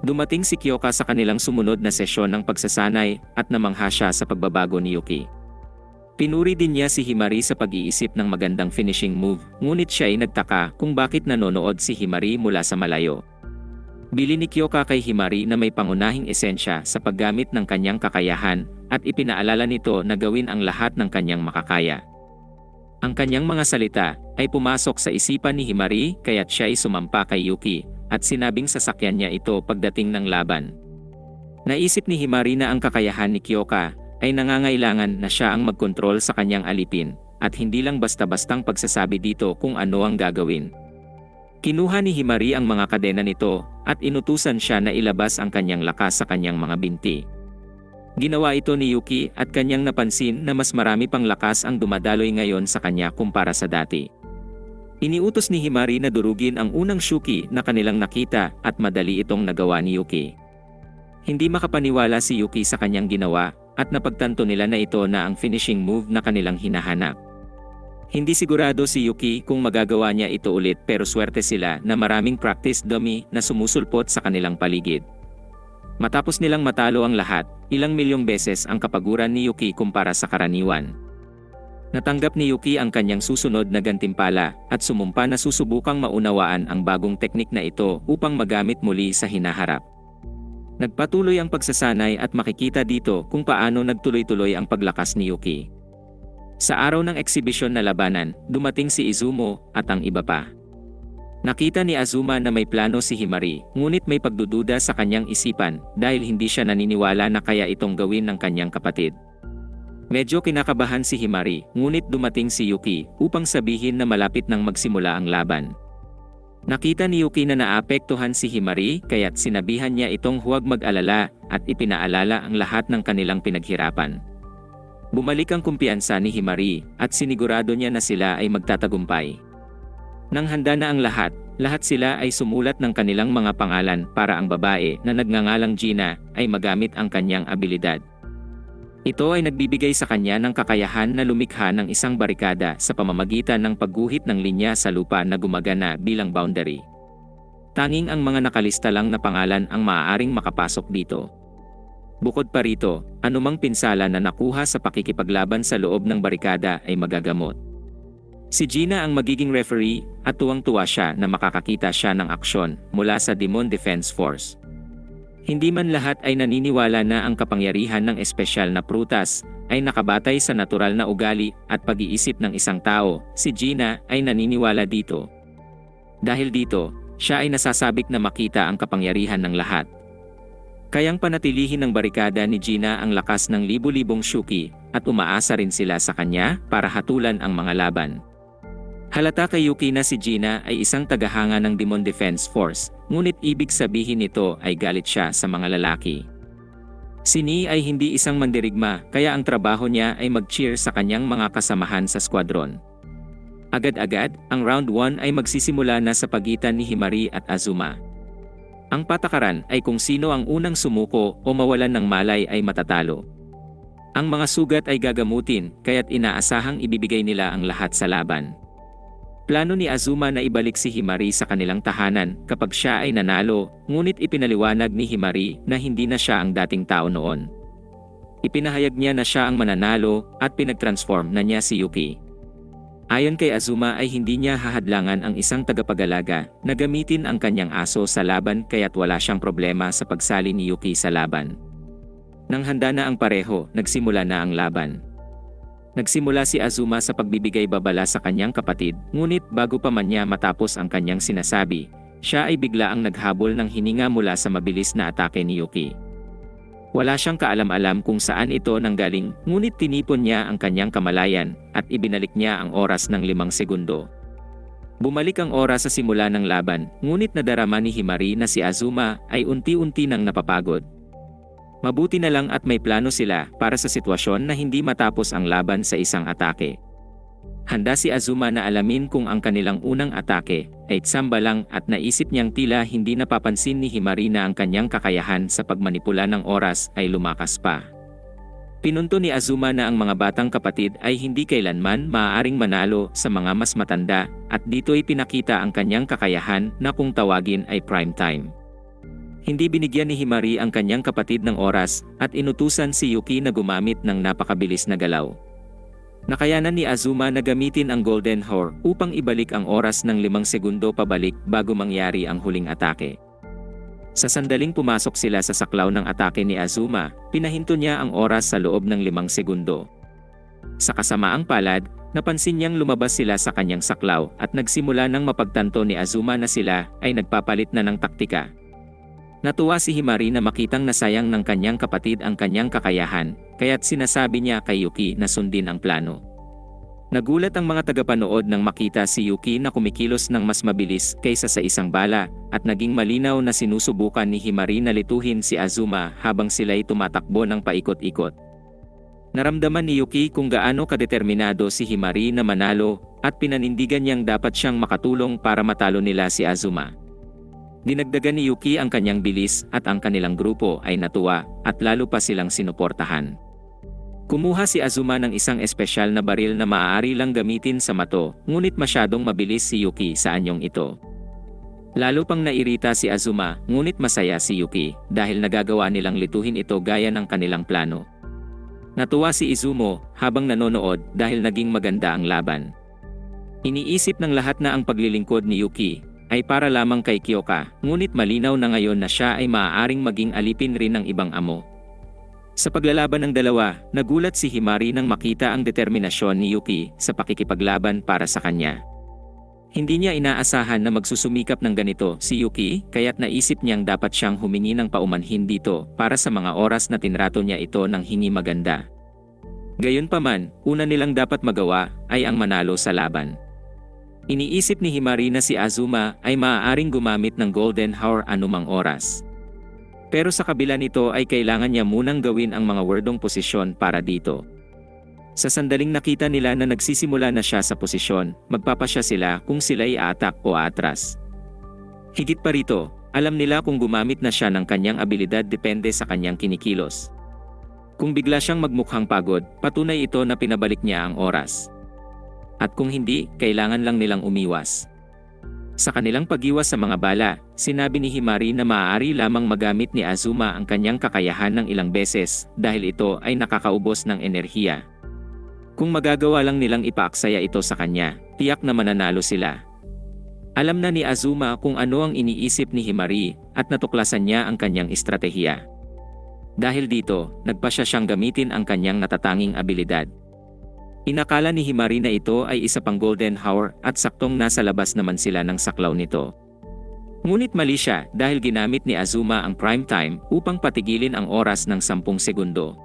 Dumating si Kyoka sa kanilang sumunod na sesyon ng pagsasanay at namangha siya sa pagbabago ni Yuki. Pinuri din niya si Himari sa pag-iisip ng magandang finishing move, ngunit siya ay nagtaka kung bakit nanonood si Himari mula sa malayo. Bili ni Kyoka kay Himari na may pangunahing esensya sa paggamit ng kanyang kakayahan at ipinaalala nito na gawin ang lahat ng kanyang makakaya. Ang kanyang mga salita ay pumasok sa isipan ni Himari kaya't siya ay sumampa kay Yuki at sinabing sasakyan niya ito pagdating ng laban. Naisip ni Himari na ang kakayahan ni Kyoka ay nangangailangan na siya ang magkontrol sa kanyang alipin at hindi lang basta-bastang pagsasabi dito kung ano ang gagawin. Kinuha ni Himari ang mga kadena nito at inutusan siya na ilabas ang kanyang lakas sa kanyang mga binti. Ginawa ito ni Yuki at kanyang napansin na mas marami pang lakas ang dumadaloy ngayon sa kanya kumpara sa dati. Iniutos ni Himari na durugin ang unang Shuki na kanilang nakita at madali itong nagawa ni Yuki. Hindi makapaniwala si Yuki sa kanyang ginawa at napagtanto nila na ito na ang finishing move na kanilang hinahanap. Hindi sigurado si Yuki kung magagawa niya ito ulit pero swerte sila na maraming practice dummy na sumusulpot sa kanilang paligid. Matapos nilang matalo ang lahat, ilang milyong beses ang kapaguran ni Yuki kumpara sa karaniwan. Natanggap ni Yuki ang kanyang susunod na gantimpala at sumumpa na susubukang maunawaan ang bagong teknik na ito upang magamit muli sa hinaharap. Nagpatuloy ang pagsasanay at makikita dito kung paano nagtuloy-tuloy ang paglakas ni Yuki. Sa araw ng eksibisyon na labanan, dumating si Izumo at ang iba pa. Nakita ni Azuma na may plano si Himari, ngunit may pagdududa sa kanyang isipan dahil hindi siya naniniwala na kaya itong gawin ng kanyang kapatid. Medyo kinakabahan si Himari, ngunit dumating si Yuki upang sabihin na malapit nang magsimula ang laban. Nakita ni Yuki na naapektuhan si Himari kaya't sinabihan niya itong huwag mag-alala at ipinaalala ang lahat ng kanilang pinaghirapan. Bumalik ang kumpiyansa ni Himari at sinigurado niya na sila ay magtatagumpay. Nang handa na ang lahat sila ay sumulat ng kanilang mga pangalan para ang babae na nagngangalang Gina ay magamit ang kanyang abilidad. Ito ay nagbibigay sa kanya ng kakayahan na lumikha ng isang barikada sa pamamagitan ng pagguhit ng linya sa lupa na gumagana bilang boundary. Tanging ang mga nakalista lang na pangalan ang maaaring makapasok dito. Bukod pa rito, anumang pinsala na nakuha sa pakikipaglaban sa loob ng barikada ay magagamot. Si Gina ang magiging referee at tuwang-tuwa siya na makakakita siya ng aksyon mula sa Demon Defense Force. Hindi man lahat ay naniniwala na ang kapangyarihan ng espesyal na prutas ay nakabatay sa natural na ugali at pag-iisip ng isang tao, si Gina ay naniniwala dito. Dahil dito, siya ay nasasabik na makita ang kapangyarihan ng lahat. Kayang panatilihin ng barikada ni Gina ang lakas ng libu-libong Shuki at umaasa rin sila sa kanya para hatulan ang mga laban. Halata kay Yuki na si Gina ay isang tagahanga ng Demon Defense Force, ngunit ibig sabihin nito ay galit siya sa mga lalaki. Si Ni ay hindi isang mandirigma kaya ang trabaho niya ay mag-cheer sa kanyang mga kasamahan sa squadron. Agad-agad, ang round 1 ay magsisimula na sa pagitan ni Himari at Azuma. Ang patakaran ay kung sino ang unang sumuko o mawalan ng malay ay matatalo. Ang mga sugat ay gagamutin kaya't inaasahang ibibigay nila ang lahat sa laban. Plano ni Azuma na ibalik si Himari sa kanilang tahanan kapag siya ay nanalo, ngunit ipinaliwanag ni Himari na hindi na siya ang dating tao noon. Ipinahayag niya na siya ang mananalo at pinagtransform na niya si Yuki. Ayon kay Azuma ay hindi niya hahadlangan ang isang tagapag-alaga na gamitin ang kanyang aso sa laban kaya't wala siyang problema sa pagsali ni Yuki sa laban. Nang handa na ang pareho, nagsimula na ang laban. Nagsimula si Azuma sa pagbibigay babala sa kanyang kapatid, ngunit bago pa man niya matapos ang kanyang sinasabi, siya ay bigla ang naghabol ng hininga mula sa mabilis na atake ni Yuki. Wala siyang kaalam-alam kung saan ito nanggaling, ngunit tinipon niya ang kanyang kamalayan at ibinalik niya ang oras ng 5 segundo. Bumalik ang oras sa simula ng laban, ngunit nadarama ni Himari na si Azuma ay unti-unti nang napapagod. Mabuti na lang at may plano sila para sa sitwasyon na hindi matapos ang laban sa isang atake. Handa si Azuma na alamin kung ang kanilang unang atake ay tsamba lang at naisip niyang tila hindi napapansin ni Himari na ang kanyang kakayahan sa pagmanipula ng oras ay lumakas pa. Pinunto ni Azuma na ang mga batang kapatid ay hindi kailanman maaaring manalo sa mga mas matanda at dito'y pinakita ang kanyang kakayahan na kung tawagin ay prime time. Hindi binigyan ni Himari ang kanyang kapatid ng oras at inutusan si Yuki na gumamit ng napakabilis na galaw. Nakayanan ni Azuma na gamitin ang Golden Hour upang ibalik ang oras ng 5 segundo pabalik bago mangyari ang huling atake. Sa sandaling pumasok sila sa saklaw ng atake ni Azuma, pinahinto niya ang oras sa loob ng 5 segundo. Sa kasamaang palad, napansin niyang lumabas sila sa kanyang saklaw at nagsimula ng mapagtanto ni Azuma na sila ay nagpapalit na ng taktika. Natuwa si Himari na makitang nasayang ng kanyang kapatid ang kanyang kakayahan, kaya't sinasabi niya kay Yuki na sundin ang plano. Nagulat ang mga tagapanood nang makita si Yuki na kumikilos ng mas mabilis kaysa sa isang bala, at naging malinaw na sinusubukan ni Himari na lituhin si Azuma habang sila'y tumatakbo ng paikot-ikot. Naramdaman ni Yuki kung gaano kadeterminado si Himari na manalo, at pinanindigan niyang dapat siyang makatulong para matalo nila si Azuma. Dinagdagan ni Yuki ang kanyang bilis at ang kanilang grupo ay natuwa at lalo pa silang sinuportahan. Kumuha si Azuma ng isang espesyal na baril na maaari lang gamitin sa mato, ngunit masyadong mabilis si Yuki sa anyong ito. Lalo pang nairita si Azuma, ngunit masaya si Yuki dahil nagagawa nilang lituhin ito gaya ng kanilang plano. Natuwa si Izumo habang nanonood dahil naging maganda ang laban. Iniisip ng lahat na ang paglilingkod ni Yuki ay para lamang kay Kyoka, ngunit malinaw na ngayon na siya ay maaaring maging alipin rin ng ibang amo. Sa paglalaban ng dalawa, nagulat si Himari nang makita ang determinasyon ni Yuki sa pakikipaglaban para sa kanya. Hindi niya inaasahan na magsusumikap ng ganito si Yuki, kaya't naisip niyang dapat siyang humingi ng paumanhin dito para sa mga oras na tinrato niya ito ng hingi maganda. Gayunpaman, una nilang dapat magawa ay ang manalo sa laban. Iniisip ni Himari na si Azuma ay maaaring gumamit ng Golden Hour anumang oras. Pero sa kabila nito ay kailangan niya munang gawin ang mga wordong posisyon para dito. Sa sandaling nakita nila na nagsisimula na siya sa posisyon, magpapasya sila kung sila'y aatak o aatras. Higit pa rito, alam nila kung gumamit na siya ng kanyang abilidad depende sa kanyang kinikilos. Kung bigla siyang magmukhang pagod, patunay ito na pinabalik niya ang oras. At kung hindi, kailangan lang nilang umiwas. Sa kanilang pag-iwas sa mga bala, sinabi ni Himari na maaari lamang magamit ni Azuma ang kanyang kakayahan ng ilang beses dahil ito ay nakakaubos ng enerhiya. Kung magagawa lang nilang ipaaksaya ito sa kanya, tiyak na mananalo sila. Alam na ni Azuma kung ano ang iniisip ni Himari at natuklasan niya ang kanyang estratehiya. Dahil dito, nagpasya siyang gamitin ang kanyang natatanging abilidad. Inakala ni Himari na ito ay isa pang Golden Hour at saktong nasa labas naman sila ng saklaw nito. Ngunit mali siya dahil ginamit ni Azuma ang prime time upang patigilin ang oras ng 10 segundo.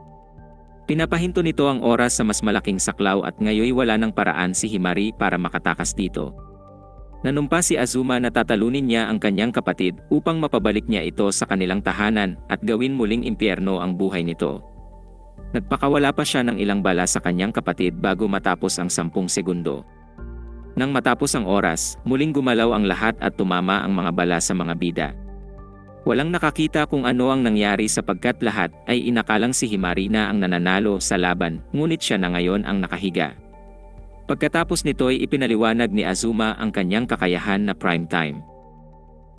Pinapahinto nito ang oras sa mas malaking saklaw at ngayoy wala ng paraan si Himari para makatakas dito. Nanumpa si Azuma na tatalunin niya ang kanyang kapatid upang mapabalik niya ito sa kanilang tahanan at gawin muling impyerno ang buhay nito. Nagpakawala pa siya ng ilang bala sa kanyang kapatid bago matapos ang 10 segundo. Nang matapos ang oras, muling gumalaw ang lahat at tumama ang mga bala sa mga bida. Walang nakakita kung ano ang nangyari sapagkat lahat ay inakalang si Himari na ang nananalo sa laban, ngunit siya na ngayon ang nakahiga. Pagkatapos nito ay ipinaliwanag ni Azuma ang kanyang kakayahan na prime time.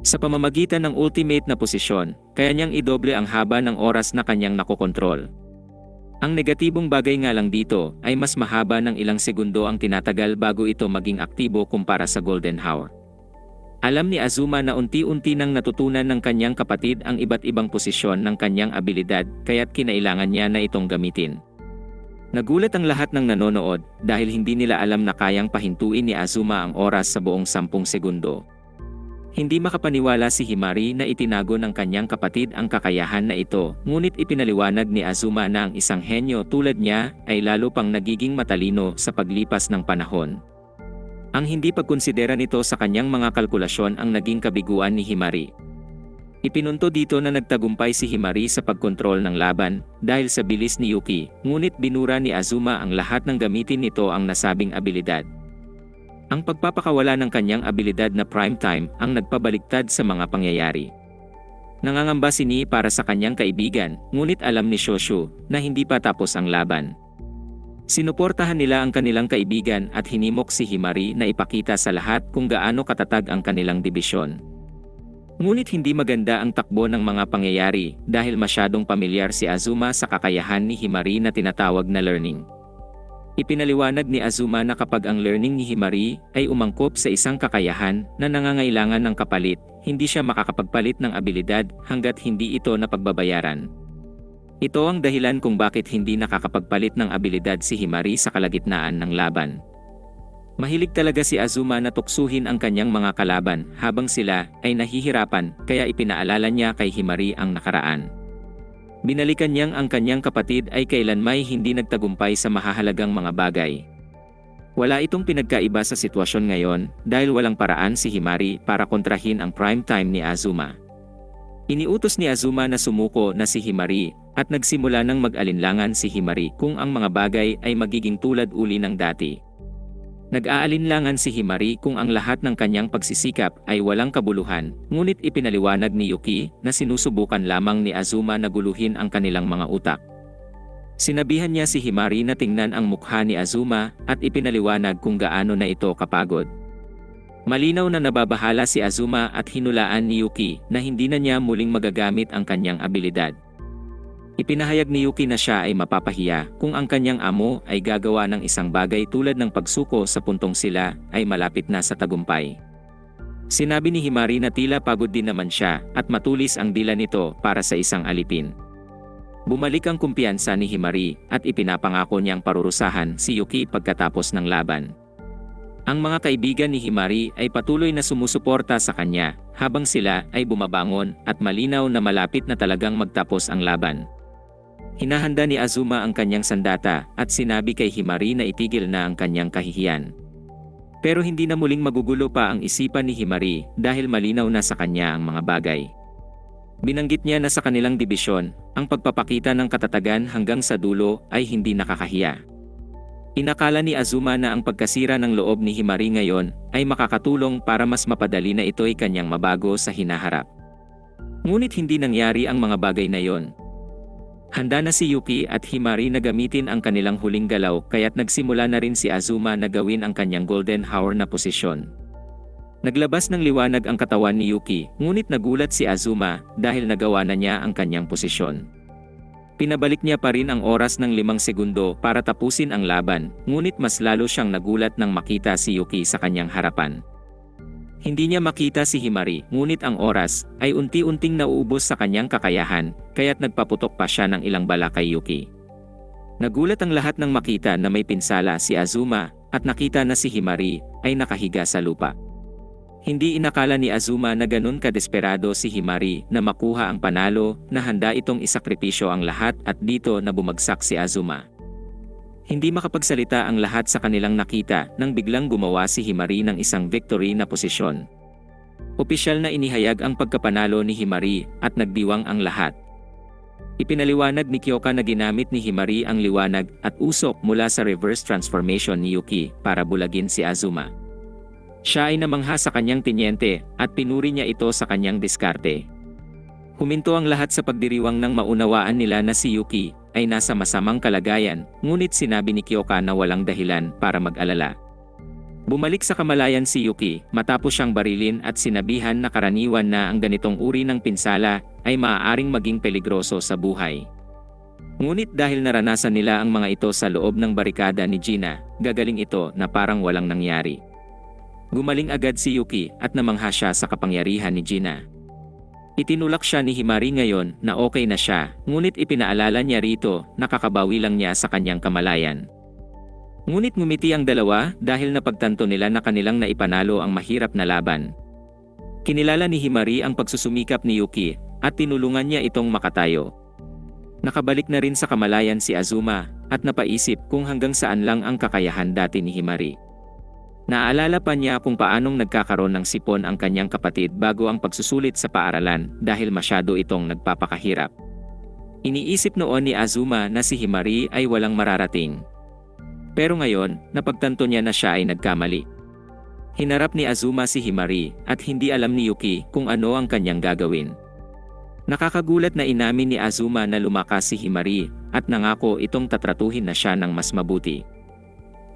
Sa pamamagitan ng ultimate na posisyon, kaya niyang idoble ang haba ng oras na kanyang nakokontrol. Ang negatibong bagay nga lang dito ay mas mahaba ng ilang segundo ang tinatagal bago ito maging aktibo kumpara sa Golden Hour. Alam ni Azuma na unti-unti nang natutunan ng kanyang kapatid ang iba't ibang posisyon ng kanyang abilidad kaya't kinailangan niya na itong gamitin. Nagulat ang lahat ng nanonood dahil hindi nila alam na kayang pahintuin ni Azuma ang oras sa buong 10 segundo. Hindi makapaniwala si Himari na itinago ng kanyang kapatid ang kakayahan na ito, ngunit ipinaliwanag ni Azuma na ang isang henyo tulad niya ay lalo pang nagiging matalino sa paglipas ng panahon. Ang hindi pagkonsidera nito sa kanyang mga kalkulasyon ang naging kabiguan ni Himari. Ipinunto dito na nagtagumpay si Himari sa pagkontrol ng laban dahil sa bilis ni Yuki, ngunit binura ni Azuma ang lahat ng gamitin nito ang nasabing abilidad. Ang pagpapakawala ng kanyang abilidad na prime time ang nagpabaliktad sa mga pangyayari. Nangangamba si Ni para sa kanyang kaibigan, ngunit alam ni Shoshu na hindi pa tapos ang laban. Sinuportahan nila ang kanilang kaibigan at hinimok si Himari na ipakita sa lahat kung gaano katatag ang kanilang dibisyon. Ngunit hindi maganda ang takbo ng mga pangyayari dahil masyadong pamilyar si Azuma sa kakayahan ni Himari na tinatawag na learning. Ipinaliwanag ni Azuma na kapag ang learning ni Himari ay umangkop sa isang kakayahan na nangangailangan ng kapalit, hindi siya makakapagpalit ng abilidad hanggat hindi ito napagbabayaran. Ito ang dahilan kung bakit hindi nakakapagpalit ng abilidad si Himari sa kalagitnaan ng laban. Mahilig talaga si Azuma na tuksuhin ang kanyang mga kalaban habang sila ay nahihirapan kaya ipinaalala niya kay Himari ang nakaraan. Binalikan niyang ang kanyang kapatid ay kailanmay hindi nagtagumpay sa mahahalagang mga bagay. Wala itong pinagkaiba sa sitwasyon ngayon dahil walang paraan si Himari para kontrahin ang prime time ni Azuma. Iniutos ni Azuma na sumuko na si Himari at nagsimula ng mag-alinlangan si Himari kung ang mga bagay ay magiging tulad uli ng dati. Nag-aalinlangan si Himari kung ang lahat ng kanyang pagsisikap ay walang kabuluhan, ngunit ipinaliwanag ni Yuki na sinusubukan lamang ni Azuma na guluhin ang kanilang mga utak. Sinabihan niya si Himari na tingnan ang mukha ni Azuma at ipinaliwanag kung gaano na ito kapagod. Malinaw na nababahala si Azuma at hinulaan ni Yuki na hindi na niya muling magagamit ang kanyang abilidad. Ipinahayag ni Yuki na siya ay mapapahiya kung ang kanyang amo ay gagawa ng isang bagay tulad ng pagsuko sa puntong sila ay malapit na sa tagumpay. Sinabi ni Himari na tila pagod din naman siya at matulis ang dila nito para sa isang alipin. Bumalik ang kumpiyansa ni Himari at ipinapangako niyang parurusahan si Yuki pagkatapos ng laban. Ang mga kaibigan ni Himari ay patuloy na sumusuporta sa kanya habang sila ay bumabangon at malinaw na malapit na talagang magtapos ang laban. Hinahanda ni Azuma ang kanyang sandata at sinabi kay Himari na itigil na ang kanyang kahihiyan. Pero hindi na muling magugulo pa ang isipan ni Himari dahil malinaw na sa kanya ang mga bagay. Binanggit niya na sa kanilang dibisyon, ang pagpapakita ng katatagan hanggang sa dulo ay hindi nakakahiya. Inakala ni Azuma na ang pagkasira ng loob ni Himari ngayon ay makakatulong para mas mapadali na ito'y kanyang mabago sa hinaharap. Ngunit hindi nangyari ang mga bagay na yon. Handa na si Yuki at Himari na gamitin ang kanilang huling galaw kaya't nagsimula na rin si Azuma na gawin ang kanyang golden hour na posisyon. Naglabas ng liwanag ang katawan ni Yuki, ngunit nagulat si Azuma dahil nagawa na niya ang kanyang posisyon. Pinabalik niya pa rin ang oras ng 5 segundo para tapusin ang laban, ngunit mas lalo siyang nagulat nang makita si Yuki sa kanyang harapan. Hindi niya makita si Himari, ngunit ang oras ay unti-unting nauubos sa kanyang kakayahan, kaya't nagpaputok pa siya ng ilang bala kay Yuki. Nagulat ang lahat nang makita na may pinsala si Azuma at nakita na si Himari ay nakahiga sa lupa. Hindi inakala ni Azuma na ganun kadesperado si Himari na makuha ang panalo na handa itong isakripisyo ang lahat at dito na bumagsak si Azuma. Hindi makapagsalita ang lahat sa kanilang nakita nang biglang gumawa si Himari ng isang victory na posisyon. Opisyal na inihayag ang pagkapanalo ni Himari at nagdiwang ang lahat. Ipinaliwanag ni Kyoka na ginamit ni Himari ang liwanag at usok mula sa reverse transformation ni Yuki para bulagin si Azuma. Siya ay namangha sa kanyang tinyente at pinuri niya ito sa kanyang diskarte. Huminto ang lahat sa pagdiriwang nang maunawaan nila na si Yuki ay nasa masamang kalagayan, ngunit sinabi ni Kyoka na walang dahilan para mag-alala. Bumalik sa kamalayan si Yuki matapos siyang barilin at sinabihan na karaniwan na ang ganitong uri ng pinsala ay maaaring maging peligroso sa buhay. Ngunit dahil naranasan nila ang mga ito sa loob ng barikada ni Gina, gagaling ito na parang walang nangyari. Gumaling agad si Yuki at namangha siya sa kapangyarihan ni Gina. Itinulak siya ni Himari ngayon na okay na siya, ngunit ipinaalala niya rito na kakabawi lang niya sa kanyang kamalayan. Ngunit ngumiti ang dalawa dahil napagtanto nila na kanilang naipanalo ang mahirap na laban. Kinilala ni Himari ang pagsusumikap ni Yuki at tinulungan niya itong makatayo. Nakabalik na rin sa kamalayan si Azuma at napaisip kung hanggang saan lang ang kakayahan dati ni Himari. Naalala pa niya kung paanong nagkakaroon ng sipon ang kanyang kapatid bago ang pagsusulit sa paaralan dahil masyado itong nagpapakahirap. Iniisip noon ni Azuma na si Himari ay walang mararating. Pero ngayon, napagtanto niya na siya ay nagkamali. Hinarap ni Azuma si Himari at hindi alam ni Yuki kung ano ang kanyang gagawin. Nakakagulat na inamin ni Azuma na lumakas si Himari at nangako itong tatratuhin na siya ng mas mabuti.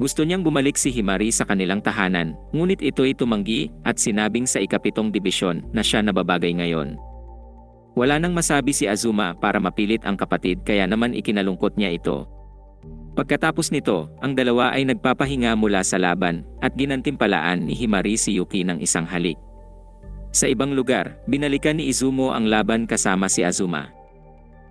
Gusto niyang bumalik si Himari sa kanilang tahanan, ngunit ito'y tumanggi at sinabing sa ika-7 dibisyon na siya nababagay ngayon. Wala nang masabi si Azuma para mapilit ang kapatid kaya naman ikinalungkot niya ito. Pagkatapos nito, ang dalawa ay nagpapahinga mula sa laban at ginantimpalaan ni Himari si Yuki ng isang halik. Sa ibang lugar, binalikan ni Izumo ang laban kasama si Azuma.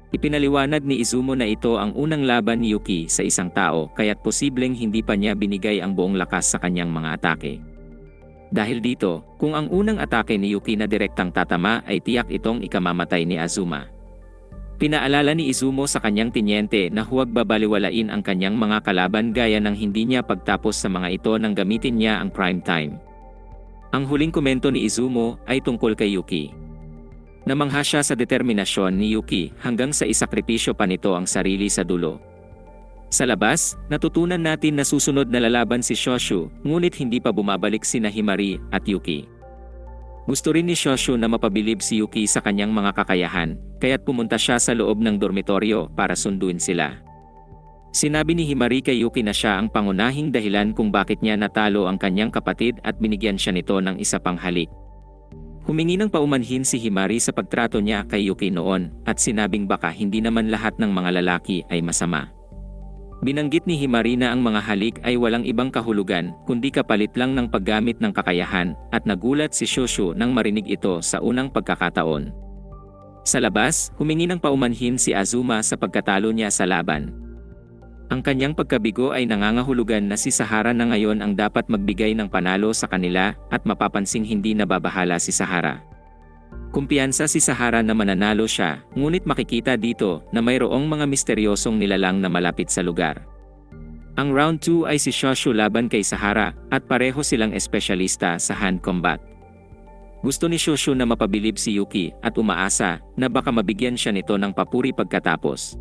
Ipinaliwanag ni Izumo na ito ang unang laban ni Yuki sa isang tao kaya't posibleng hindi pa niya binigay ang buong lakas sa kanyang mga atake. Dahil dito, kung ang unang atake ni Yuki na direktang tatama ay tiyak itong ikamamatay ni Azuma. Pinaalala ni Izumo sa kanyang tinyente na huwag babaliwalain ang kanyang mga kalaban gaya ng hindi niya pagtapos sa mga ito nang gamitin niya ang prime time. Ang huling komento ni Izumo ay tungkol kay Yuki. Namangha siya sa determinasyon ni Yuki hanggang sa isakripisyo pa nito ang sarili sa dulo. Sa labas, natutunan natin na susunod na lalaban si Shoshu, ngunit hindi pa bumabalik sina Himari at Yuki. Gusto rin ni Shoshu na mapabilib si Yuki sa kanyang mga kakayahan, kaya't pumunta siya sa loob ng dormitoryo para sunduin sila. Sinabi ni Himari kay Yuki na siya ang pangunahing dahilan kung bakit niya natalo ang kanyang kapatid at binigyan siya nito ng isa pang halik. Humingi ng paumanhin si Himari sa pagtrato niya kay Yuki noon at sinabing baka hindi naman lahat ng mga lalaki ay masama. Binanggit ni Himari na ang mga halik ay walang ibang kahulugan kundi kapalit lang ng paggamit ng kakayahan at nagulat si Shoshu nang marinig ito sa unang pagkakataon. Sa labas, humingi ng paumanhin si Azuma sa pagkatalo niya sa laban. Ang kanyang pagkabigo ay nangangahulugan na si Sahara na ngayon ang dapat magbigay ng panalo sa kanila at mapapansing hindi nababahala si Sahara. Kumpiyansa si Sahara na mananalo siya, ngunit makikita dito na mayroong mga misteryosong nilalang na malapit sa lugar. Ang round 2 ay si Shoshu laban kay Sahara at pareho silang espesyalista sa hand combat. Gusto ni Shoshu na mapabilib si Yuki at umaasa na baka mabigyan siya nito ng papuri pagkatapos.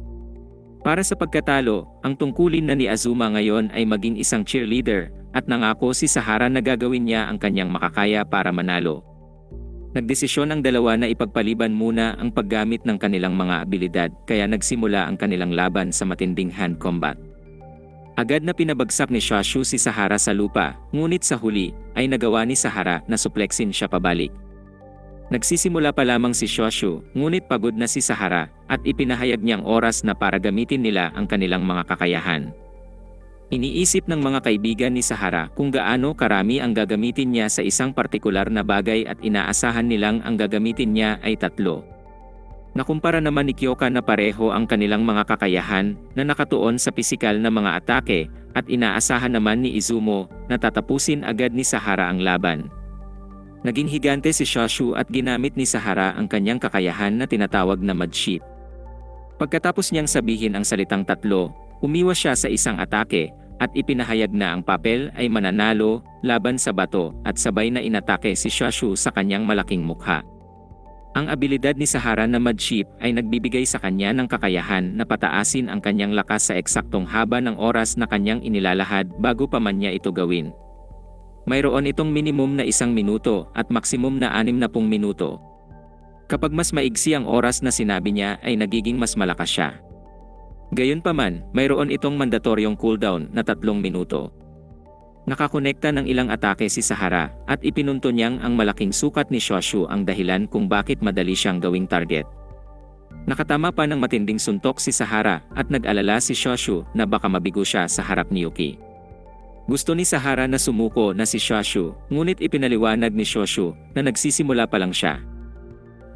Para sa pagkatalo, ang tungkulin na ni Azuma ngayon ay maging isang cheerleader at nangako si Sahara na gagawin niya ang kanyang makakaya para manalo. Nagdesisyon ang dalawa na ipagpaliban muna ang paggamit ng kanilang mga abilidad kaya nagsimula ang kanilang laban sa matinding hand combat. Agad na pinabagsak ni Shoshu si Sahara sa lupa, ngunit sa huli ay nagawa ni Sahara na supleksin siya pabalik. Nagsisimula pa lamang si Shoshu, ngunit pagod na si Sahara at ipinahayag niyang oras na para gamitin nila ang kanilang mga kakayahan. Iniisip ng mga kaibigan ni Sahara kung gaano karami ang gagamitin niya sa isang partikular na bagay at inaasahan nilang ang gagamitin niya ay 3. Nakumpara naman ni Kyoka na pareho ang kanilang mga kakayahan na nakatuon sa pisikal na mga atake at inaasahan naman ni Izumo na tatapusin agad ni Sahara ang laban. Naging higante si Shoshu at ginamit ni Sahara ang kanyang kakayahan na tinatawag na Mudship. Pagkatapos niyang sabihin ang salitang 3, umiwas siya sa isang atake at ipinahayag na ang papel ay mananalo laban sa bato at sabay na inatake si Shoshu sa kanyang malaking mukha. Ang abilidad ni Sahara na Mudship ay nagbibigay sa kanya ng kakayahan na pataasin ang kanyang lakas sa eksaktong haba ng oras na kanyang inilalahad bago pa man niya ito gawin. Mayroon itong minimum na 1 minuto at maksimum na 60 minuto. Kapag mas maigsi ang oras na sinabi niya ay nagiging mas malakas siya. Gayunpaman, mayroon itong mandatoryong cooldown na 3 minuto. Nakakonekta ng ilang atake si Sahara at ipinunto niyang ang malaking sukat ni Shoshu ang dahilan kung bakit madali siyang gawing target. Nakatama pa ng matinding suntok si Sahara at nag-alala si Shoshu na baka mabigo siya sa harap ni Yuki. Gusto ni Sahara na sumuko na si Shoshu, ngunit ipinaliwanag ni Shoshu na nagsisimula pa lang siya.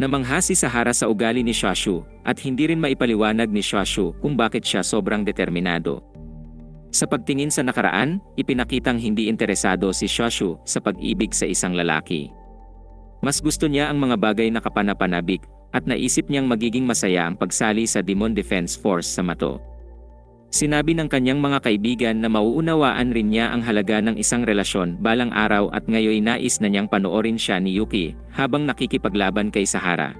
Namangha si Sahara sa ugali ni Shoshu at hindi rin maipaliwanag ni Shoshu kung bakit siya sobrang determinado. Sa pagtingin sa nakaraan, ipinakitang hindi interesado si Shoshu sa pag-ibig sa isang lalaki. Mas gusto niya ang mga bagay na kapanapanabik at naisip niyang magiging masaya ang pagsali sa Demon Defense Force sa Mato. Sinabi ng kanyang mga kaibigan na mauunawaan rin niya ang halaga ng isang relasyon balang araw at ngayoy nais na niyang panoorin siya ni Yuki habang nakikipaglaban kay Sahara.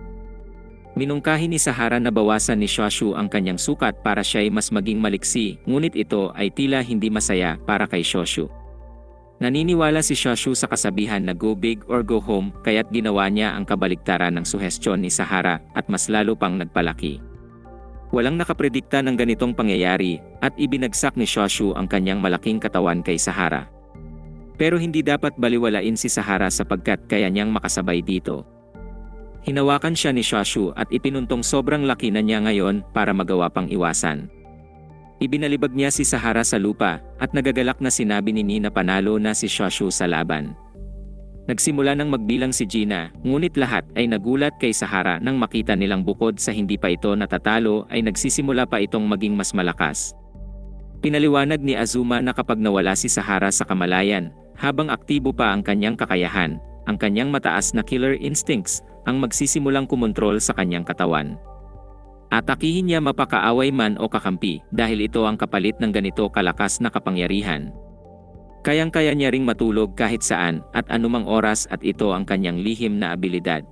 Minungkahi ni Sahara na bawasan ni Shoshu ang kanyang sukat para siya'y mas maging maliksi, ngunit ito ay tila hindi masaya para kay Shoshu. Naniniwala si Shoshu sa kasabihan na go big or go home kaya't ginawa niya ang kabaligtaran ng suhestyon ni Sahara at mas lalo pang nagpalaki. Walang nakapredikta ng ganitong pangyayari at ibinagsak ni Shoshu ang kanyang malaking katawan kay Sahara. Pero hindi dapat baliwalain si Sahara sapagkat kaya niyang makasabay dito. Hinawakan siya ni Shoshu at ipinuntong sobrang laki na niya ngayon para magawa pang iwasan. Ibinalibag niya si Sahara sa lupa at nagagalak na sinabi ni Ni na panalo na si Shoshu sa laban. Nagsimula nang magbilang si Gina, ngunit lahat ay nagulat kay Sahara nang makita nilang bukod sa hindi pa ito natatalo ay nagsisimula pa itong maging mas malakas. Pinaliwanag ni Azuma na kapag nawala si Sahara sa kamalayan, habang aktibo pa ang kanyang kakayahan, ang kanyang mataas na killer instincts ang magsisimulang kumontrol sa kanyang katawan. Atakihin niya mapakaaway man o kakampi dahil ito ang kapalit ng ganito kalakas na kapangyarihan. Kayang-kaya niya ring matulog kahit saan at anumang oras at ito ang kanyang lihim na abilidad.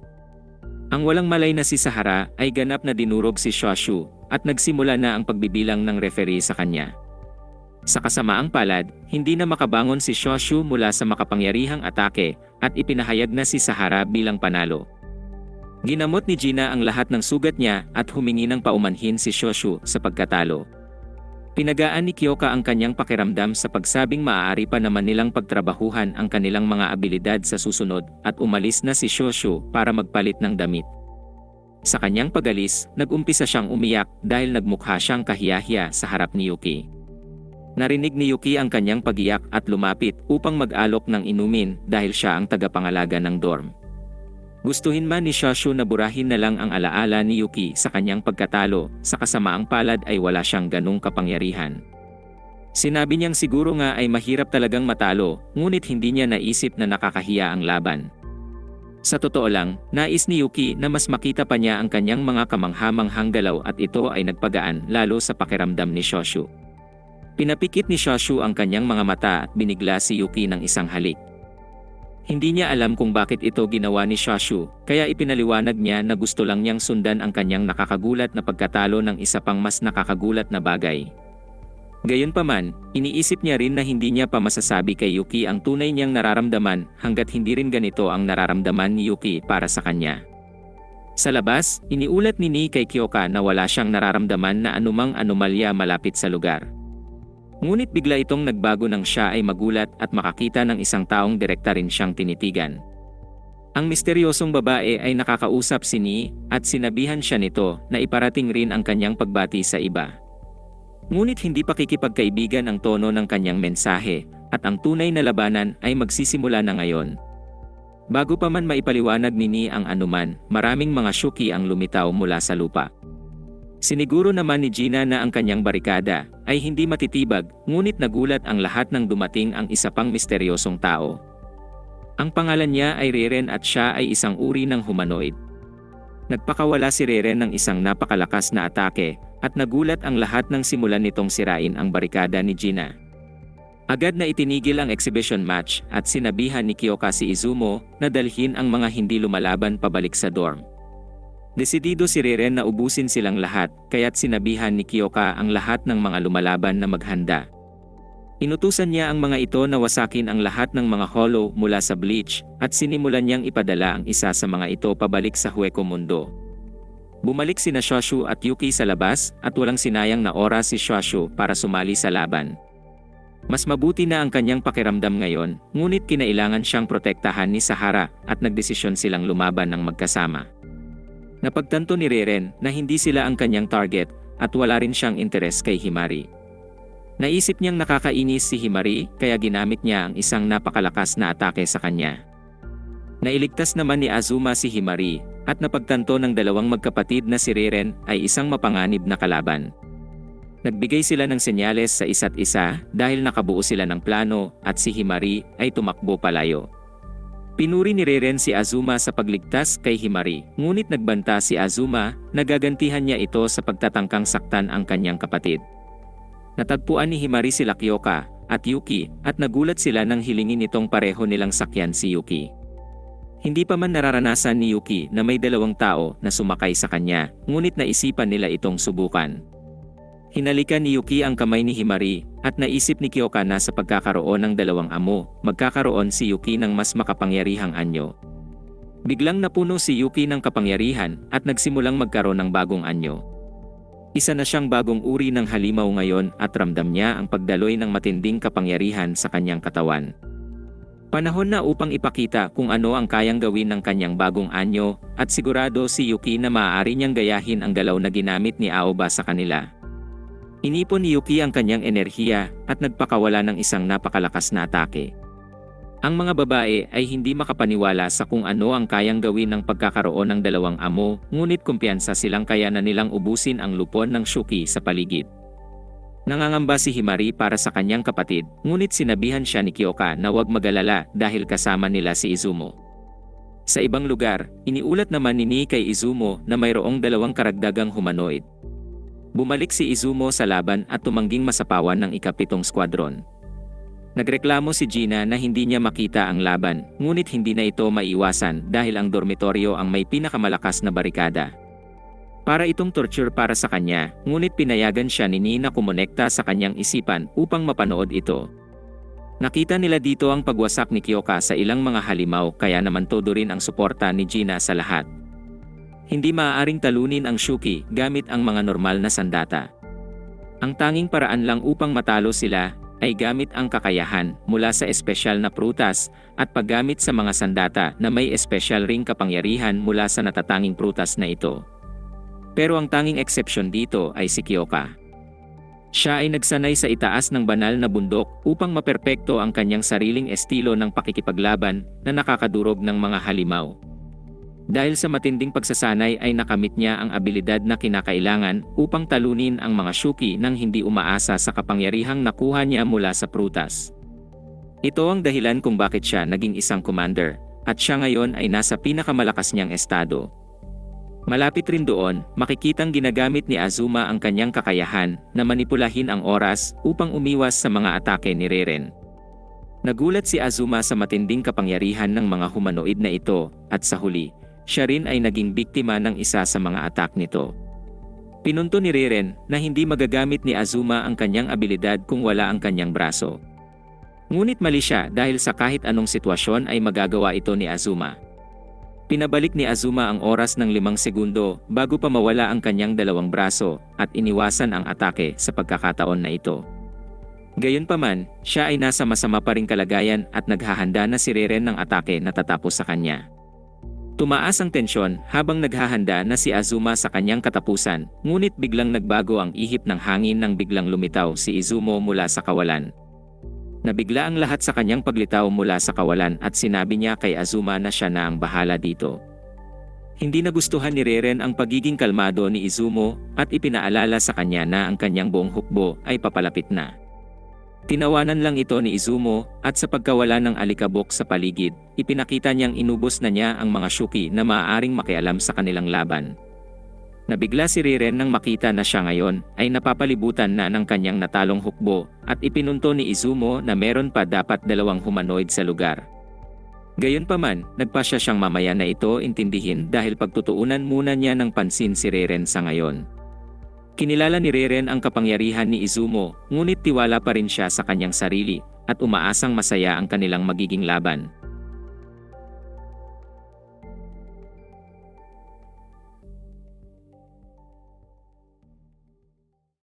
Ang walang malay na si Sahara ay ganap na dinurog si Shoshu at nagsimula na ang pagbibilang ng referee sa kanya. Sa kasamaang palad, hindi na makabangon si Shoshu mula sa makapangyarihang atake at ipinahayag na si Sahara bilang panalo. Ginamot ni Gina ang lahat ng sugat niya at humingi ng paumanhin si Shoshu sa pagkatalo. Pinagaan ni Kyoka ang kanyang pakiramdam sa pagsabing maaari pa naman nilang pagtrabahuhan ang kanilang mga abilidad sa susunod at umalis na si Shoshu para magpalit ng damit. Sa kanyang pagalis, nag-umpisa siyang umiyak dahil nagmukha siyang kahiyahiya sa harap ni Yuki. Narinig ni Yuki ang kanyang pag-iyak at lumapit upang mag-alok ng inumin dahil siya ang tagapangalaga ng dorm. Gustuhin man ni Shoshu na burahin na lang ang alaala ni Yuki sa kanyang pagkatalo, sa kasamaang palad ay wala siyang ganung kapangyarihan. Sinabi niyang siguro nga ay mahirap talagang matalo, ngunit hindi niya naisip na nakakahiya ang laban. Sa totoo lang, nais ni Yuki na mas makita pa niya ang kanyang mga kamangha-manghang galaw at ito ay nagpagaan lalo sa pakiramdam ni Shoshu. Pinapikit ni Shoshu ang kanyang mga mata at binigla si Yuki ng isang halik. Hindi niya alam kung bakit ito ginawa ni Shoshu, kaya ipinaliwanag niya na gusto lang niyang sundan ang kanyang nakakagulat na pagkatalo ng isa pang mas nakakagulat na bagay. Gayunpaman, iniisip niya rin na hindi niya pa masasabi kay Yuki ang tunay niyang nararamdaman hanggat hindi rin ganito ang nararamdaman ni Yuki para sa kanya. Sa labas, iniulat ni Ni kay Kyoka na wala siyang nararamdaman na anumang anomalya malapit sa lugar. Ngunit bigla itong nagbago nang siya ay magulat at makakita ng isang taong direkta rin siyang tinitigan. Ang misteryosong babae ay nakakausap si Ni at sinabihan siya nito na iparating rin ang kanyang pagbati sa iba. Ngunit hindi pakikipagkaibigan ang tono ng kanyang mensahe at ang tunay na labanan ay magsisimula na ngayon. Bago pa man maipaliwanag ni Ni ang anuman, maraming mga Shuki ang lumitaw mula sa lupa. Siniguro naman ni Gina na ang kanyang barikada ay hindi matitibag, ngunit nagulat ang lahat nang dumating ang isa pang misteryosong tao. Ang pangalan niya ay Reren at siya ay isang uri ng humanoid. Nagpakawala si Reren ng isang napakalakas na atake at nagulat ang lahat nang simulan nitong sirain ang barikada ni Gina. Agad na itinigil ang exhibition match at sinabihan ni Kyoka si Izumo na dalhin ang mga hindi lumalaban pabalik sa dorm. Desidido si Reren na ubusin silang lahat, kaya't sinabihan ni Kyoka ang lahat ng mga lumalaban na maghanda. Inutusan niya ang mga ito na wasakin ang lahat ng mga hollow mula sa bleach at sinimulan niyang ipadala ang isa sa mga ito pabalik sa Hueco Mundo. Bumalik sina Shoshu at Yuki sa labas at walang sinayang na oras si Shoshu para sumali sa laban. Mas mabuti na ang kanyang pakiramdam ngayon, ngunit kinailangan siyang protektahan ni Sahara at nagdesisyon silang lumaban ng magkasama. Napagtanto ni Reren na hindi sila ang kanyang target at wala rin siyang interes kay Himari. Naisip niyang nakakainis si Himari kaya ginamit niya ang isang napakalakas na atake sa kanya. Nailigtas naman ni Azuma si Himari at napagtanto ng dalawang magkapatid na si Reren ay isang mapanganib na kalaban. Nagbigay sila ng senyales sa isa't isa dahil nakabuo sila ng plano at si Himari ay tumakbo palayo. Pinuri ni Reren si Azuma sa pagligtas kay Himari, ngunit nagbanta si Azuma na gagantihan niya ito sa pagtatangkang saktan ang kanyang kapatid. Natagpuan ni Himari sila Kyoka at Yuki at nagulat sila nang hilingin itong pareho nilang sakyan si Yuki. Hindi pa man nararanasan ni Yuki na may dalawang tao na sumakay sa kanya, ngunit naisipan nila itong subukan. Hinalikan ni Yuki ang kamay ni Himari at naisip ni Kyoka na sa pagkakaroon ng dalawang amo, magkakaroon si Yuki ng mas makapangyarihang anyo. Biglang napuno si Yuki ng kapangyarihan at nagsimulang magkaroon ng bagong anyo. Isa na siyang bagong uri ng halimaw ngayon at ramdam niya ang pagdaloy ng matinding kapangyarihan sa kanyang katawan. Panahon na upang ipakita kung ano ang kayang gawin ng kanyang bagong anyo at sigurado si Yuki na maaari niyang gayahin ang galaw na ginamit ni Aoba sa kanila. Inipon ni Yuki ang kanyang enerhiya at nagpakawala ng isang napakalakas na atake. Ang mga babae ay hindi makapaniwala sa kung ano ang kayang gawin ng pagkakaroon ng dalawang amo, ngunit kumpiyansa silang kaya na nilang ubusin ang lupon ng Shuki sa paligid. Nangangamba si Himari para sa kanyang kapatid, ngunit sinabihan siya ni Kyoka na huwag mag-alala dahil kasama nila si Izumo. Sa ibang lugar, iniulat naman ni Ni kay Izumo na mayroong dalawang karagdagang humanoid. Bumalik si Izumo sa laban at tumangging masapawan ng ika-7 squadron. Nagreklamo si Gina na hindi niya makita ang laban, ngunit hindi na ito maiwasan dahil ang dormitoryo ang may pinakamalakas na barikada. Para itong torture para sa kanya, ngunit pinayagan siya ni Ni na kumonekta sa kanyang isipan upang mapanood ito. Nakita nila dito ang pagwasak ni Kyoka sa ilang mga halimaw kaya naman todo rin ang suporta ni Gina sa lahat. Hindi maaaring talunin ang Shuki gamit ang mga normal na sandata. Ang tanging paraan lang upang matalo sila ay gamit ang kakayahan mula sa espesyal na prutas at paggamit sa mga sandata na may espesyal ring kapangyarihan mula sa natatanging prutas na ito. Pero ang tanging eksepsyon dito ay si Kyoka. Siya ay nagsanay sa itaas ng banal na bundok upang maperpekto ang kanyang sariling estilo ng pakikipaglaban na nakakadurog ng mga halimaw. Dahil sa matinding pagsasanay ay nakamit niya ang abilidad na kinakailangan upang talunin ang mga Shuki nang hindi umaasa sa kapangyarihang nakuha niya mula sa prutas. Ito ang dahilan kung bakit siya naging isang commander, at siya ngayon ay nasa pinakamalakas niyang estado. Malapit rin doon, makikitang ginagamit ni Azuma ang kanyang kakayahan na manipulahin ang oras upang umiwas sa mga atake ni Reren. Nagulat si Azuma sa matinding kapangyarihan ng mga humanoid na ito, at sa huli, siya rin ay naging biktima ng isa sa mga atak nito. Pinunto ni Reren na hindi magagamit ni Azuma ang kanyang abilidad kung wala ang kanyang braso. Ngunit mali siya dahil sa kahit anong sitwasyon ay magagawa ito ni Azuma. Pinabalik ni Azuma ang oras ng 5 segundo bago pa mawala ang kanyang 2 braso at iniwasan ang atake sa pagkakataon na ito. Gayunpaman, siya ay nasa masama pa ring kalagayan at naghahanda na si Reren ng atake na tatapos sa kanya. Tumaas ang tensyon habang naghahanda na si Azuma sa kanyang katapusan, ngunit biglang nagbago ang ihip ng hangin nang biglang lumitaw si Izumo mula sa kawalan. Nabigla ang lahat sa kanyang paglitaw mula sa kawalan at sinabi niya kay Azuma na siya na ang bahala dito. Hindi nagustuhan ni Reren ang pagiging kalmado ni Izumo at ipinaalala sa kanya na ang kanyang buong hukbo ay papalapit na. Tinawanan lang ito ni Izumo at sa pagkawala ng alikabok sa paligid, ipinakita niyang inubos na niya ang mga Shuki na maaaring makialam sa kanilang laban. Nabigla si Reren nang makita na siya ngayon ay napapalibutan na ng kanyang natalong hukbo at ipinunto ni Izumo na meron pa dapat 2 humanoid sa lugar. Gayunpaman, nagpasya siyang mamaya na ito intindihin dahil pagtutuunan muna niya ng pansin si Reren sa ngayon. Kinilala ni Reren ang kapangyarihan ni Izumo, ngunit tiwala pa rin siya sa kanyang sarili, at umaasang masaya ang kanilang magiging laban.